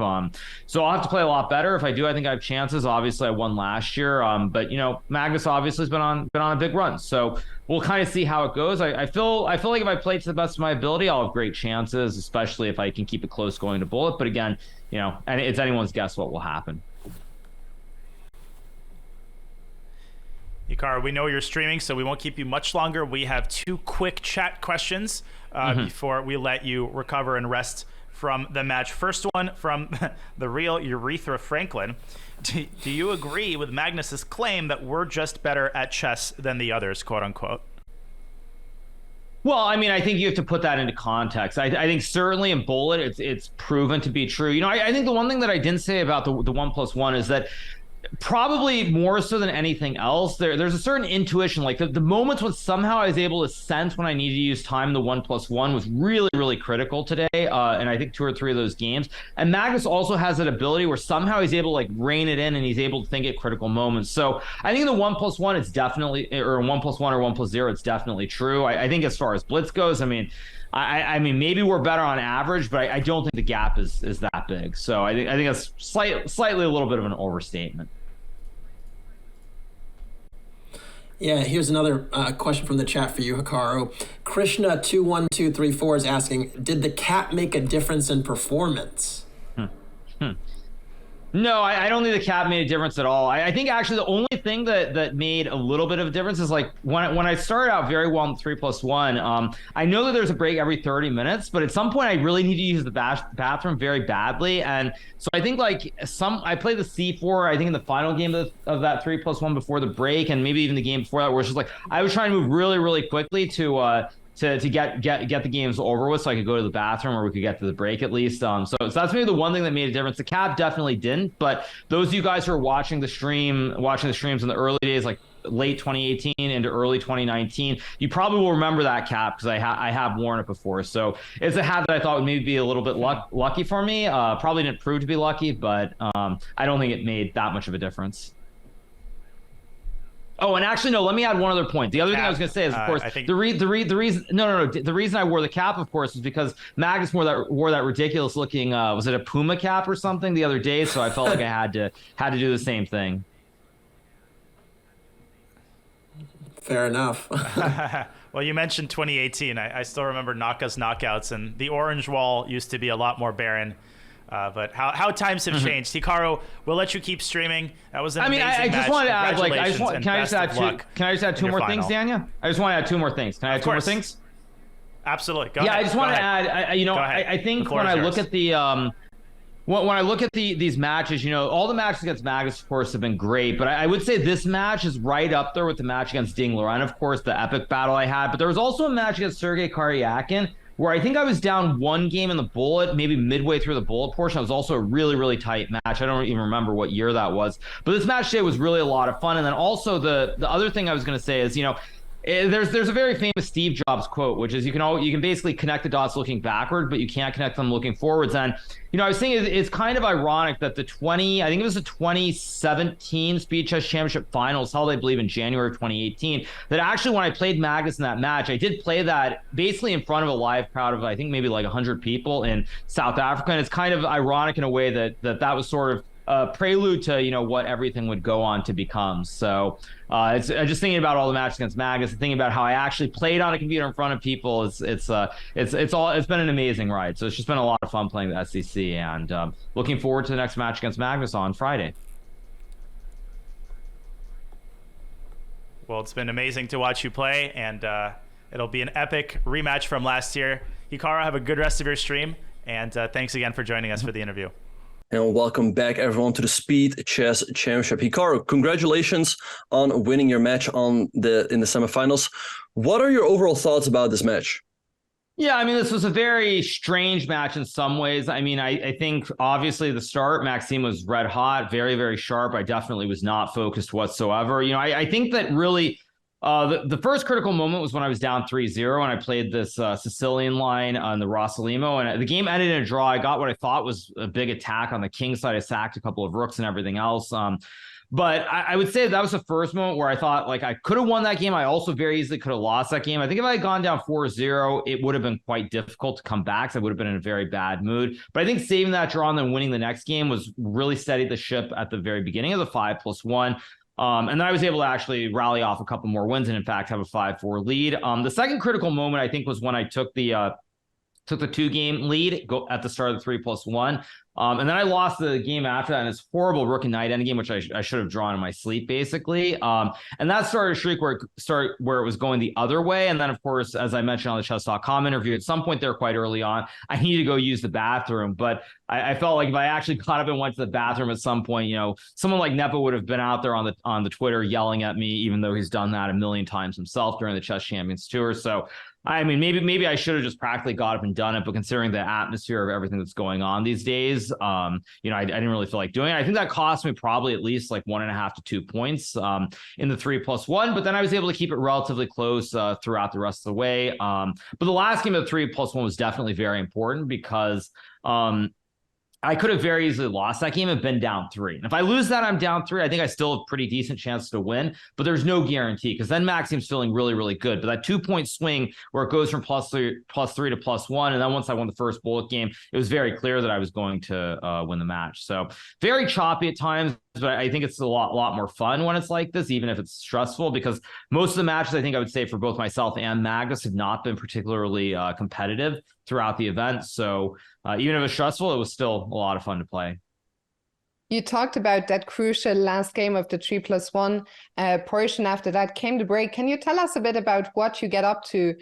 So I'll have to play a lot better. If I do, I think I have chances. Obviously, I won last year. But Magnus obviously has been on a big run. So we'll kind of see how it goes. I feel like if I play to the best of my ability, I'll have great chances, especially if I can keep it close going to bullet. But again, and it's anyone's guess what will happen. Hikaru, we know you're streaming, so we won't keep you much longer. We have 2 quick chat questions before we let you recover and rest from the match. First one from the real Urethra Franklin. Do you agree with Magnus's claim that we're just better at chess than the others, quote unquote? Well, I mean, I think you have to put that into context. I think certainly in bullet, it's proven to be true. I think the one thing that I didn't say about the 1+1 is that probably more so than anything else, there's a certain intuition, like the moments when somehow I was able to sense when I needed to use time, the 1+1 was really, really critical today. And I think 2 or 3 of those games. And Magnus also has that ability where somehow he's able to like rein it in and he's able to think at critical moments. So I think the 1+1 is definitely, or 1+1 or 1+0, it's definitely true. I think as far as blitz goes, I mean, maybe we're better on average, but I don't think the gap is that big. So I think that's slightly a little bit of an overstatement. Yeah, here's another question from the chat for you, Hikaru. Krishna21234 is asking, did the cap make a difference in performance? No, I don't think the cap made a difference at all. I think actually the only thing that made a little bit of a difference is like when I started out very well in 3+1. I know that there's a break every 30 minutes, but at some point I really need to use the bathroom very badly, and so I think like I played the C4 I think in the final game of that 3+1 before the break, and maybe even the game before that, where it's just like I was trying to move really quickly to get the games over with so I could go to the bathroom, or we could get to the break at least. So that's maybe the one thing that made a difference. The cap definitely didn't, but those of you guys who are watching the streams in the early days, like late 2018 into early 2019, you probably will remember that cap because I have worn it before. So it's a hat that I thought would maybe be a little bit lucky for me. Probably didn't prove to be lucky, but I don't think it made that much of a difference. Oh, and actually, no, let me add one other point. The other thing I was going to say is, of course, the reason I wore the cap, of course, is because Magnus wore that ridiculous looking, was it a Puma cap or something the other day? So I felt like I had to do the same thing. Fair enough. Well, you mentioned 2018. I still remember Naka's knockouts, and the orange wall used to be a lot more barren. But how times have changed. Hikaru, we'll let you keep streaming. That was an amazing match. I just want to add, can I just add two more things, Dania? I just want to add two more things. Can I add two more things? Absolutely. Go ahead. I just want to add, I think when I look at these matches, all the matches against Magnus, of course, have been great, but I would say this match is right up there with the match against Dingler, and of course the epic battle I had. But there was also a match against Sergei Karyakin where I think I was down one game in the bullet, maybe midway through the bullet portion. It was also a really tight match. I don't even remember what year that was. But this match today was really a lot of fun. And then also the other thing I was going to say is, there's a very famous Steve Jobs quote, which is you can basically connect the dots looking backward, but you can't connect them looking forwards. And I was thinking it's kind of ironic that the 2017 Speed Chess Championship Finals held, I believe, in January of 2018. That actually, when I played Magnus in that match, I did play that basically in front of a live crowd of I think maybe like 100 people in South Africa, and it's kind of ironic in a way that was sort of prelude to what everything would go on to become. So it's just thinking about all the matches against Magnus and thinking about how I actually played on a computer in front of people. It's been an amazing ride. So it's just been a lot of fun playing the SEC, and looking forward to the next match against Magnus on Friday. Well, it's been amazing to watch you play, and it'll be an epic rematch from last year. Hikaru, have a good rest of your stream, and thanks again for joining us for the interview. And welcome back, everyone, to the Speed Chess Championship. Hikaru, congratulations on winning your match in the semifinals. What are your overall thoughts about this match? Yeah, this was a very strange match in some ways. I think obviously the start, Maxime was red hot, very sharp. I definitely was not focused whatsoever. I think that really the first critical moment was when I was down 3-0 and I played this Sicilian line on the Rossalimo, and the game ended in a draw. I got what I thought was a big attack on the king side. I sacked a couple of rooks and everything else. But I would say that was the first moment where I thought like I could have won that game. I also very easily could have lost that game. I think if I had gone down 4-0, it would have been quite difficult to come back. So I would have been in a very bad mood. But I think saving that draw and then winning the next game was really steadied the ship at the very beginning of the 5+1. And then I was able to actually rally off a couple more wins and, in fact, have a 5-4 lead. The second critical moment, I think, was when I took the 2-game lead at the start of the 3+1. And then I lost the game after that in this horrible rook and knight endgame, which I should have drawn in my sleep, basically. And that started a streak where it was going the other way. And then, of course, as I mentioned on the chess.com interview, at some point there quite early on, I needed to go use the bathroom. But I felt like if I actually got up and went to the bathroom at some point, someone like Nepo would have been out there on the Twitter yelling at me, even though he's done that a million times himself during the Chess Champions Tour. So maybe I should have just practically got up and done it, but considering the atmosphere of everything that's going on these days, I didn't really feel like doing it. I think that cost me probably at least like 1.5 to 2 points in the 3+1, but then I was able to keep it relatively close throughout the rest of the way. But the last game of the 3+1 was definitely very important because I could have very easily lost that game and been down 3. And if I lose that, I'm down 3. I think I still have a pretty decent chance to win, but there's no guarantee because then Maxime's feeling really good. But that 2-point swing where it goes from +3 to +1, and then once I won the first bullet game, it was very clear that I was going to win the match. So very choppy at times, but I think it's a lot more fun when it's like this, even if it's stressful, because most of the matches, I think I would say for both myself and Magnus, have not been particularly competitive throughout the event. So even if it was stressful, it was still a lot of fun to play. You talked about that crucial last game of the 3+1 portion. After that came the break. Can you tell us a bit about what you get up to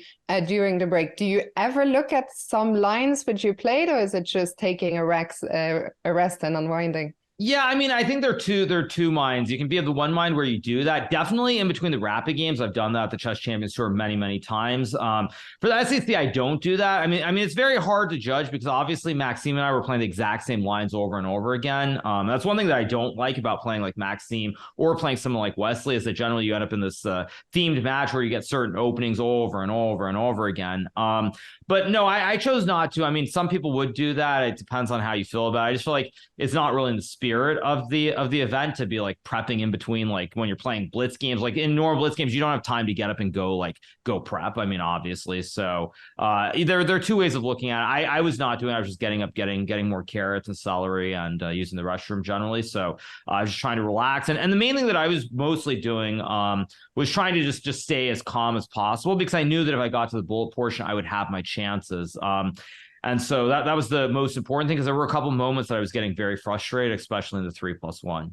during the break? Do you ever look at some lines which you played, or is it just taking a rest and unwinding? Yeah, I mean, I think there are two minds. You can be of the one mind where you do that. Definitely in between the rapid games, I've done that at the Chess Champions Tour many, many times. For the SEC, I don't do that. I mean, it's very hard to judge because obviously Maxime and I were playing the exact same lines over and over again. That's one thing that I don't like about playing like Maxime or playing someone like Wesley, is that generally you end up in this themed match where you get certain openings over and over and over again. But no, I chose not to. I mean, some people would do that. It depends on how you feel about it. I just feel like it's not really in the spirit of the event to be like prepping in between, like when you're playing blitz games. Like in normal blitz games, you don't have time to get up and go prep. I mean, obviously. So there are two ways of looking at it. I was not doing it. I was just getting up, getting more carrots and celery and using the restroom generally. So I was just trying to relax. And the main thing that I was mostly doing was trying to just stay as calm as possible, because I knew that if I got to the bullet portion, I would have my chances. And so that was the most important thing, because there were a couple moments that I was getting very frustrated, especially in the 3+1.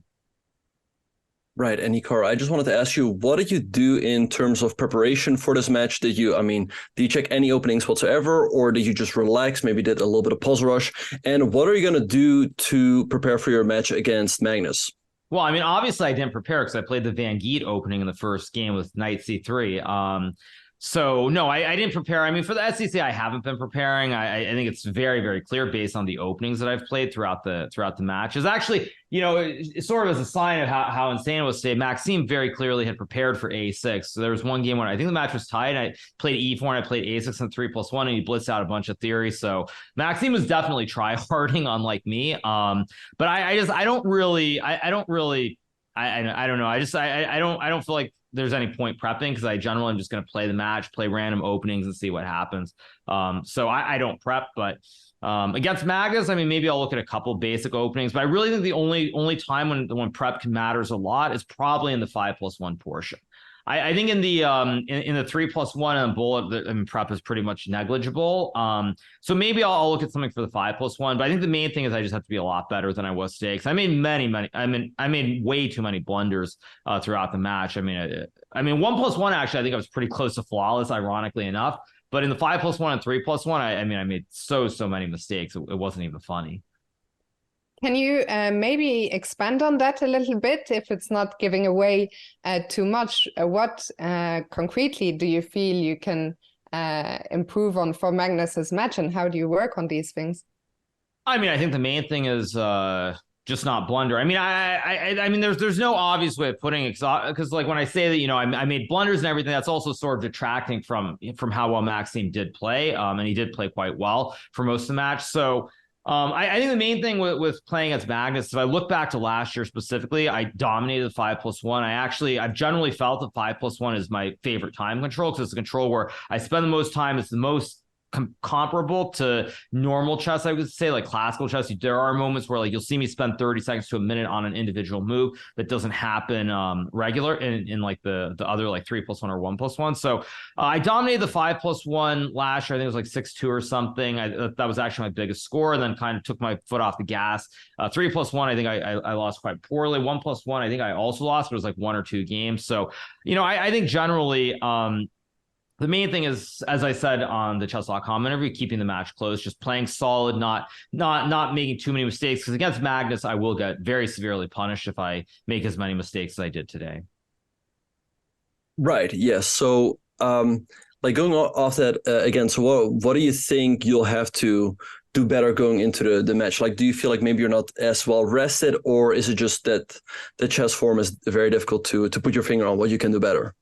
Right, and Hikaru, I just wanted to ask you, what did you do in terms of preparation for this match? Did you check any openings whatsoever, or did you just relax, maybe did a little bit of puzzle rush? And what are you going to do to prepare for your match against Magnus? Well, I mean, obviously I didn't prepare because I played the Van Geet opening in the first game with Knight C3. So no, I didn't prepare. I mean, for the SEC, I haven't been preparing. I think it's very, very clear based on the openings that I've played throughout the match. Is actually, it's sort of as a sign of how insane it was today. Maxime very clearly had prepared for A6. So there was one game when I think the match was tied. I played E4 and I played A6 and 3+1, and he blitzed out a bunch of theory. So Maxime was definitely try-harding, unlike me. But I don't know. I don't feel like there's any point prepping, because I generally am just going to play the match, play random openings, and see what happens. So I don't prep, but against Magnus, I mean, maybe I'll look at a couple basic openings, but I really think the only time when prep matters a lot is probably in the 5+1 portion. I think in the 3+1 and bullet, I mean, prep is pretty much negligible. So maybe I'll look at something for the 5+1. But I think the main thing is I just have to be a lot better than I was today, because I made way too many blunders throughout the match. I mean 1+1, actually, I think I was pretty close to flawless, ironically enough. But in the 5+1 and 3+1, I made so many mistakes. It wasn't even funny. Can you maybe expand on that a little bit, if it's not giving away too much? What concretely do you feel you can improve on for Magnus's match, and how do you work on these things? I mean, I think the main thing is just not blunder. I mean, I mean, there's no obvious way of putting it, because like when I say that, I made blunders and everything, that's also sort of detracting from how well Maxime did play, and he did play quite well for most of the match. So I think the main thing with playing against Magnus, if I look back to last year specifically, I dominated the 5+1. I've generally felt that 5+1 is my favorite time control, because it's a control where I spend the most time. It's the most comparable to normal chess, I would say, like classical chess. There are moments where like you'll see me spend 30 seconds to a minute on an individual move that doesn't happen regular in like the other like 3+1 or 1+1. So I dominated the 5+1 last year. I think it was like 6-2 or something. That was actually my biggest score, and then kind of took my foot off the gas. 3+1, I think I lost quite poorly. 1+1, I think I also lost, but it was like 1 or 2 games. So I think generally the main thing is, as I said on the chess.com interview, keeping the match close, just playing solid, not making too many mistakes. Because against Magnus, I will get very severely punished if I make as many mistakes as I did today. Right. Yes. So, like going off that again. So, what do you think you'll have to do better going into the match? Like, do you feel like maybe you're not as well rested, or is it just that the chess form is very difficult to put your finger on what you can do better?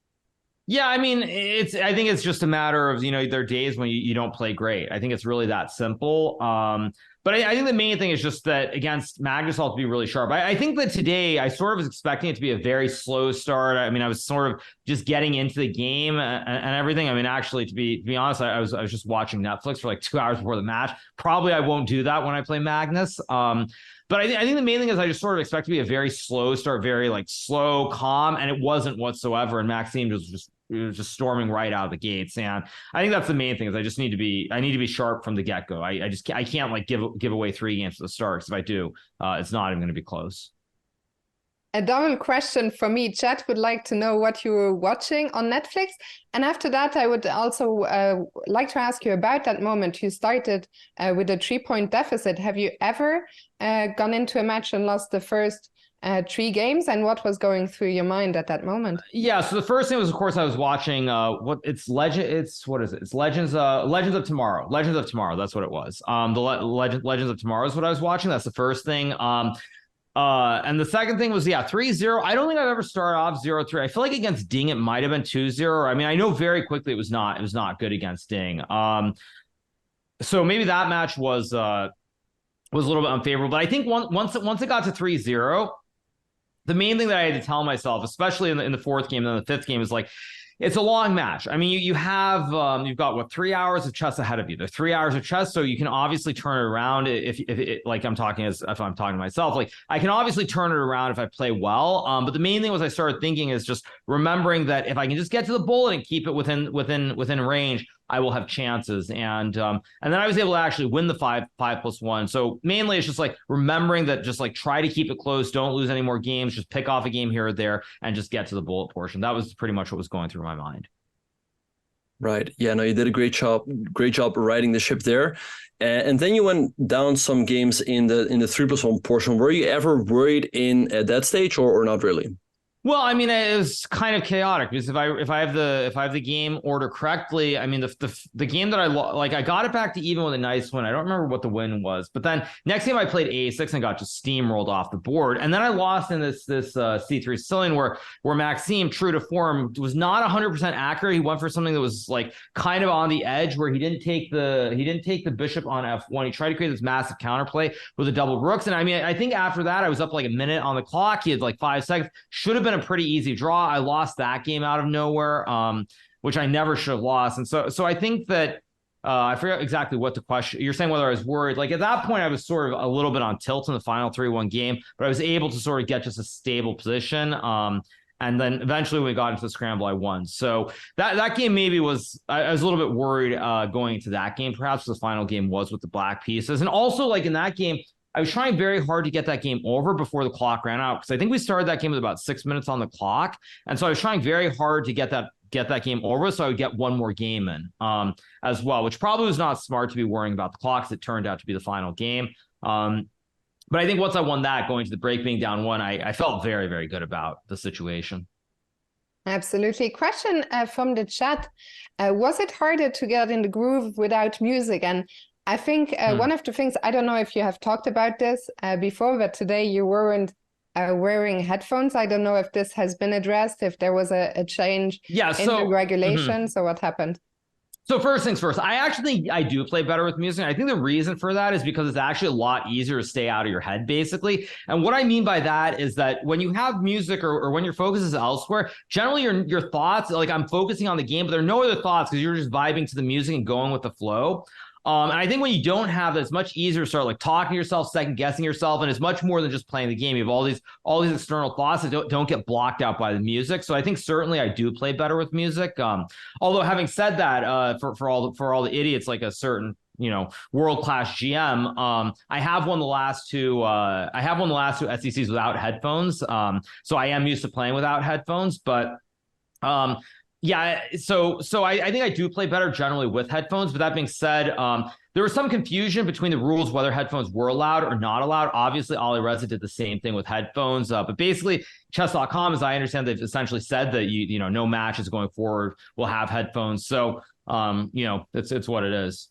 Yeah, I mean, I think it's just a matter of, there are days when you don't play great. I think it's really that simple. But I think the main thing is just that against Magnus, I'll have to be really sharp. I think that today I sort of was expecting it to be a very slow start. I mean, I was sort of just getting into the game and everything. I mean, actually, to be honest, I was just watching Netflix for like 2 hours before the match. Probably I won't do that when I play Magnus. But I think the main thing is I just sort of expect to be a very slow start, very like slow, calm, and it wasn't whatsoever. And Maxime was just just storming right out of the gates. And I think that's the main thing is I need to be sharp from the get go. I can't like give away 3 games at the start. Because if I do, it's not even going to be close. A double question for me. Chat would like to know what you were watching on Netflix. And after that, I would also like to ask you about that moment. You started with a 3-point deficit. Have you ever gone into a match and lost the first 3 games? And what was going through your mind at that moment? Yeah, so the first thing was, of course, I was watching It's Legends of Tomorrow. Legends of Tomorrow, that's what it was. Legends of Tomorrow is what I was watching. That's the first thing. And the second thing was, 3-0. I don't think I've ever started off 0-3. I feel like against Ding, it might have been 2-0. I mean, I know very quickly it was not good against Ding. So maybe that match was a little bit unfavorable. But I think once it got to 3-0, the main thing that I had to tell myself, especially in the 4th game and then the 5th game, is like, it's a long match. I mean, you've got 3 hours of chess ahead of you. They're 3 hours of chess, so you can obviously turn it around. If I'm talking to myself, like I can obviously turn it around if I play well. But the main thing was I started thinking is just remembering that if I can just get to the bullet and keep it within range, I will have chances. And then I was able to actually win the 5+1. So mainly it's just like remembering that, just like try to keep it close. Don't lose any more games. Just pick off a game here or there and just get to the bullet portion. That was pretty much what was going through my mind. Right. Yeah, no, you did a great job riding the ship there. And then you went down some games in the 3+1 portion. Were you ever worried at that stage or not really? Well, I mean, it was kind of chaotic because if I have the game order correctly, I mean, the game that I got it back to even with a nice win. I don't remember what the win was, but then next game I played A6 and got just steamrolled off the board, and then I lost in this C3 Sicilian where Maxime, true to form, was not 100% accurate. He went for something that was like kind of on the edge where he didn't take the bishop on F1. He tried to create this massive counterplay with the double rooks, and I mean, I think after that I was up like a minute on the clock. He had like 5 seconds. Should have been a pretty easy draw. I lost that game out of nowhere, which I never should have lost. And so I think that I forget exactly what the question you're saying, whether I was worried. Like at that point, I was sort of a little bit on tilt in the final 3-1 game, but I was able to sort of get just a stable position. And then eventually when we got into the scramble, I won. So that game maybe was, I was a little bit worried going into that game, perhaps the final game was with the black pieces. And also like in that game, I was trying very hard to get that game over before the clock ran out, because I think we started that game with about 6 minutes on the clock. And so I was trying very hard to get that game over so I would get one more game in as well, which probably was not smart to be worrying about the clocks. It turned out to be the final game. But I think once I won that, going to the break being down 1, I felt very, very good about the situation. Absolutely. Question from the chat. Was it harder to get in the groove without music? And I think one of the things, I don't know if you have talked about this before, but today you weren't wearing headphones. I don't know if this has been addressed, if there was a change in the regulations, or what happened. So first things first, I actually think I do play better with music. I think the reason for that is because it's actually a lot easier to stay out of your head, basically. And what I mean by that is that when you have music or when your focus is elsewhere, generally your thoughts, like I'm focusing on the game, but there are no other thoughts because you're just vibing to the music and going with the flow. And I think when you don't have that, it's much easier to start like talking to yourself, second guessing yourself, and it's much more than just playing the game. You have all these external thoughts that don't get blocked out by the music. So I think certainly I do play better with music. Although having said that, for all the idiots like a certain world-class GM, I have won the last two SECs without headphones. So I am used to playing without headphones, but yeah, so I think I do play better generally with headphones. But that being said, there was some confusion between the rules whether headphones were allowed or not allowed. Obviously, Ali Reza did the same thing with headphones. But basically, chess.com, as I understand, they've essentially said that no matches going forward will have headphones. So it's what it is.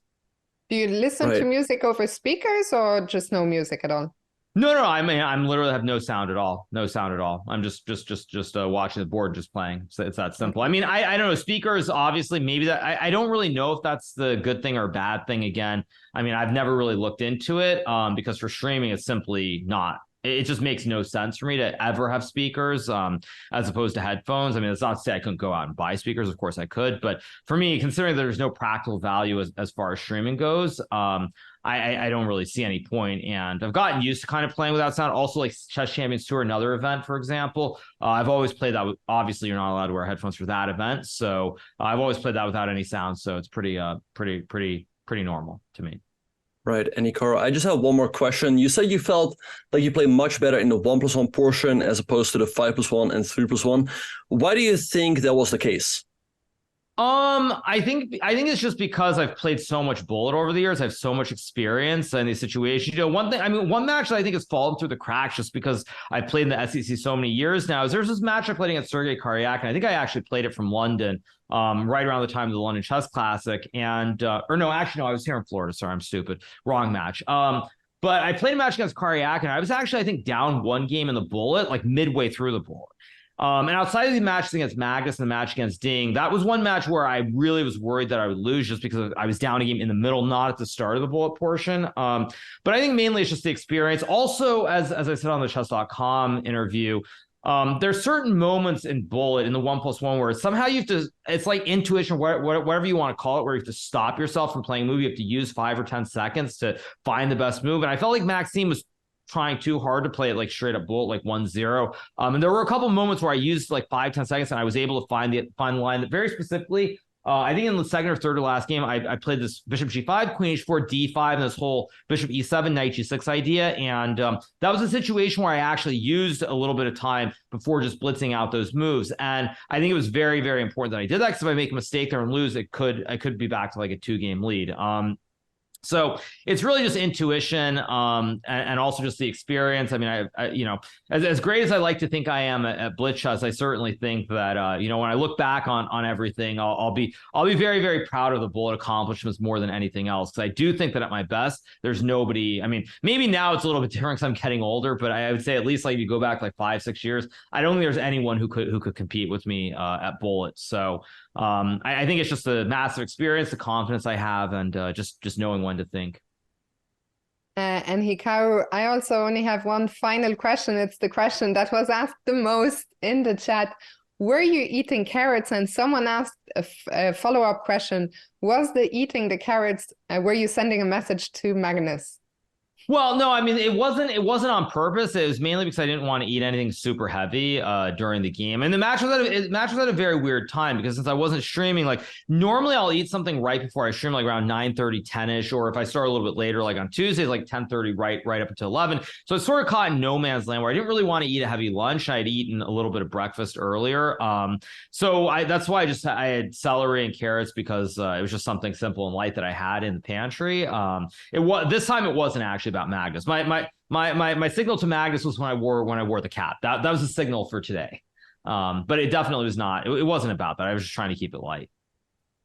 Do you listen to music over speakers or just no music at all? No. I mean, I'm literally have no sound at all. No sound at all. I'm just watching the board, just playing. So it's that simple. I mean, I don't know. Speakers, obviously, maybe that. I don't really know if that's the good thing or bad thing. Again, I mean, I've never really looked into it because for streaming, it's simply not It just makes no sense for me to ever have speakers as opposed to headphones. I mean, it's not to say I couldn't go out and buy speakers. Of course I could. But for me, considering there's no practical value as far as streaming goes, I don't really see any point. And I've gotten used to kind of playing without sound. Also, like Chess Champions Tour, another event, for example, I've always played that with, obviously you're not allowed to wear headphones for that event. So I've always played that without any sound. So it's pretty normal to me. Right, and Hikaru, I just have one more question. You said you felt like you play much better in the 1+1 portion as opposed to the 5+1 and 3+1. Why do you think that was the case? I think it's just because I've played so much Bullet over the years. I have so much experience in these situations. One match that I think has fallen through the cracks just because I've played in the SEC so many years now is there's this match I played against Sergei Karyak, and I think I actually played it from London, right around the time of the London Chess Classic. And I was here in Florida. Sorry, I'm stupid. Wrong match. But I played a match against Karyak, and I was actually, I think, down one game in the Bullet, like midway through the Bullet. And outside of the matches against Magnus and the match against Ding, that was one match where I really was worried that I would lose just because I was down a game in the middle, not at the start of the Bullet portion. But I think mainly it's just the experience. Also, as I said on the chess.com interview, there's certain moments in Bullet in the 1+1 where somehow you have to, it's like intuition, whatever you want to call it, where you have to stop yourself from playing a move. You have to use 5 or 10 seconds to find the best move. And I felt like Maxime was trying too hard to play it like straight up Bullet, like 1-0. And there were a couple moments where I used like 5-10 seconds and I was able to find the line that very specifically, I think in the second or third to last game, I played this Bishop G5, Queen H4, D5, and this whole Bishop E7, Knight G6 idea. And that was a situation where I actually used a little bit of time before just blitzing out those moves. And I think it was very, very important that I did that, because if I make a mistake there and lose, I could be back to like a 2-game lead. So it's really just intuition, and also just the experience. I mean, I as great as I like to think I am at Blitz Chess, I certainly think that when I look back on everything, I'll be very, very proud of the Bullet accomplishments more than anything else. Because I do think that at my best, there's nobody. I mean, maybe now it's a little bit different because I'm getting older, but I would say at least like if you go back like 5-6 years, I don't think there's anyone who could compete with me at Bullet. So I think it's just a massive experience, the confidence I have, and just knowing when to think. And Hikaru, I also only have one final question. It's the question that was asked the most in the chat. Were you eating carrots? And someone asked a follow-up question. Was the eating the carrots, were you sending a message to Magnus? Well, no, I mean, it wasn't on purpose. It was mainly because I didn't want to eat anything super heavy during the game. And the match was at a very weird time, because since I wasn't streaming, like normally I'll eat something right before I stream, like around 9:30, 10-ish, or if I start a little bit later, like on Tuesdays, like 10:30, right up until 11. So it's sort of caught in no man's land where I didn't really want to eat a heavy lunch. I'd eaten a little bit of breakfast earlier. So that's why I had celery and carrots, because it was just something simple and light that I had in the pantry. This time it wasn't actually about Magnus. My signal to Magnus was when I wore the cap. That was the signal for today. But it definitely was not. It wasn't about that. I was just trying to keep it light.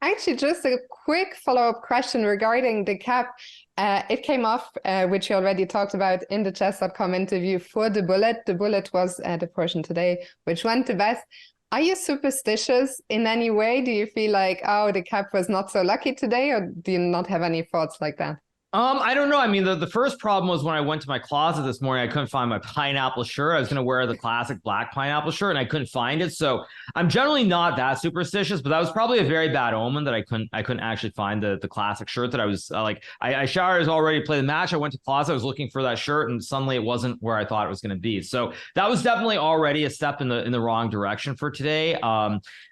Actually, just a quick follow-up question regarding the cap. It came off, which you already talked about in the chess.com interview for the Bullet. The Bullet was the portion today, which went the best. Are you superstitious in any way? Do you feel like, oh, the cap was not so lucky today, or do you not have any thoughts like that? I don't know. I mean, the first problem was when I went to my closet this morning, I couldn't find my pineapple shirt. I was going to wear the classic black pineapple shirt and I couldn't find it. So I'm generally not that superstitious, but that was probably a very bad omen that I couldn't actually find the classic shirt that I was I showered, I was already played the match. I went to closet, I was looking for that shirt, and suddenly it wasn't where I thought it was going to be. So that was definitely already a step in the wrong direction for today.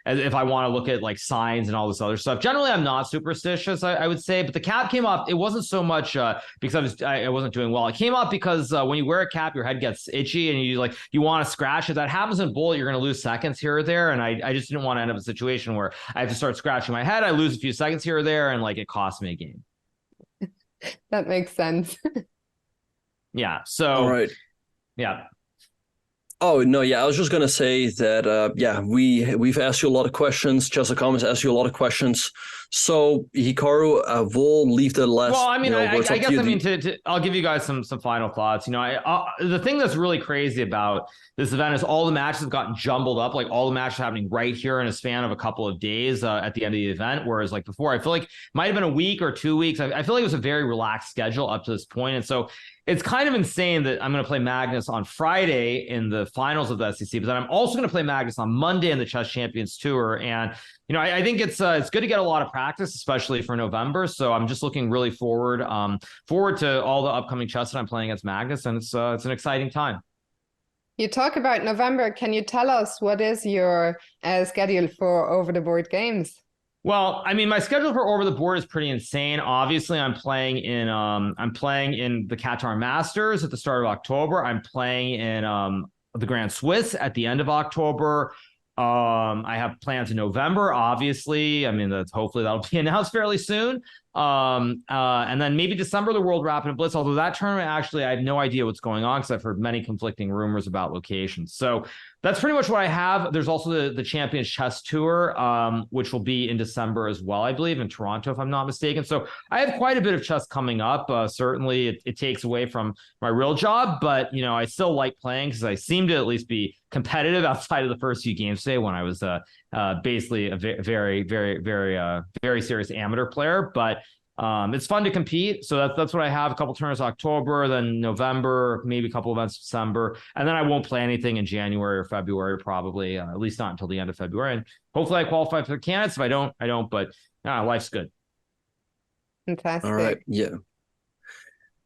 If I want to look at like signs and all this other stuff, generally I'm not superstitious, I would say, but the cap came off. It wasn't so much because I wasn't doing well. It came off because when you wear a cap, your head gets itchy and you want to scratch. If that happens in Bullet, you're going to lose seconds here or there. And I just didn't want to end up in a situation where I have to start scratching my head. I lose a few seconds here or there, and like it costs me a game. That makes sense. Yeah. So, all right. Yeah. Oh, no, yeah, I was just going to say that, we've asked you a lot of questions. Chess.com has asked you a lot of questions. So, Hikaru, we'll leave the last. Well, I mean, I'll give you guys some final thoughts. The thing that's really crazy about this event is all the matches have gotten jumbled up. Like all the matches happening right here in a span of a couple of days at the end of the event. Whereas like before, I feel like it might have been a week or 2 weeks. I feel like it was a very relaxed schedule up to this point. And so it's kind of insane that I'm going to play Magnus on Friday in the finals of the SEC, but then I'm also going to play Magnus on Monday in the Chess Champions Tour. And, I think it's good to get a lot of practice, especially for November. So I'm just looking really forward to all the upcoming chess that I'm playing against Magnus. And it's an exciting time. You talk about November. Can you tell us what is your schedule for Over the Board games? Well, I mean, my schedule for Over the Board is pretty insane. Obviously, I'm playing in the Qatar Masters at the start of October. I'm playing in the Grand Swiss at the end of October. I have plans in November, obviously. I mean, hopefully that'll be announced fairly soon. And then maybe December, the World Rapid Blitz. Although that tournament, actually, I have no idea what's going on because I've heard many conflicting rumors about locations. So that's pretty much what I have. There's also the Champions Chess Tour, which will be in December as well, I believe, in Toronto, if I'm not mistaken. So I have quite a bit of chess coming up. Certainly, it takes away from my real job, but I still like playing because I seem to at least be competitive outside of the first few games today when I was basically a very, very, very, very serious amateur player. But it's fun to compete. So that's what I have. A couple tournaments October, then November, maybe a couple events December. And then I won't play anything in January or February, probably, at least not until the end of February. And hopefully I qualify for the candidates. If I don't, but life's good. Fantastic. All right. Yeah.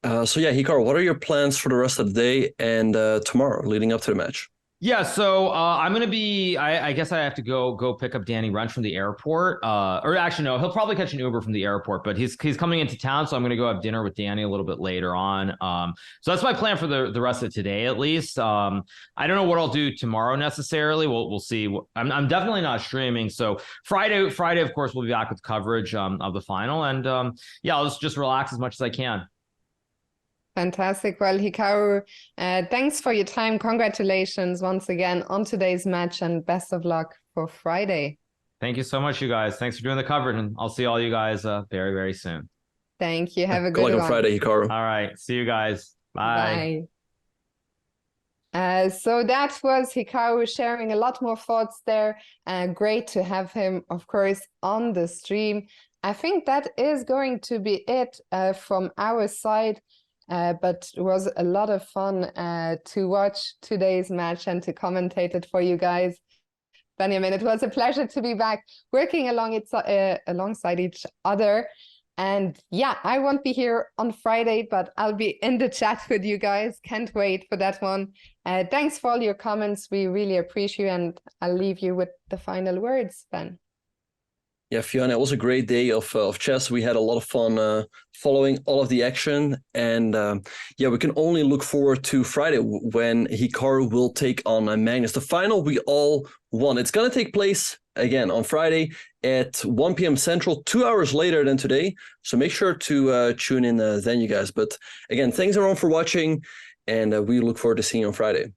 So Hikaru, what are your plans for the rest of the day and tomorrow leading up to the match? Yeah, so I'm gonna be. I guess I have to go pick up Danny Wrench from the airport. Or actually, no, he'll probably catch an Uber from the airport. But he's coming into town, so I'm gonna go have dinner with Danny a little bit later on. So that's my plan for the rest of today, at least. I don't know what I'll do tomorrow necessarily. We'll see. I'm definitely not streaming. So Friday, of course, we'll be back with coverage of the final, and I'll just relax as much as I can. Fantastic. Well, Hikaru, thanks for your time. Congratulations once again on today's match and best of luck for Friday. Thank you so much, you guys. Thanks for doing the coverage, and I'll see all you guys very, very soon. Thank you. Have a good luck one. on Friday, Hikaru. All right. See you guys. Bye. Bye. So that was Hikaru sharing a lot more thoughts there. Great to have him, of course, on the stream. I think that is going to be it from our side. But it was a lot of fun to watch today's match and to commentate it for you guys. Benjamin, it was a pleasure to be back working alongside each other. And I won't be here on Friday, but I'll be in the chat with you guys. Can't wait for that one. Thanks for all your comments. We really appreciate you. And I'll leave you with the final words, Ben. Yeah, Fiona, it was a great day of chess. We had a lot of fun following all of the action. And we can only look forward to Friday when Hikaru will take on Magnus. The final we all want. It's going to take place, again, on Friday at 1 p.m. Central, 2 hours later than today. So make sure to tune in then, you guys. But again, thanks everyone for watching. And we look forward to seeing you on Friday.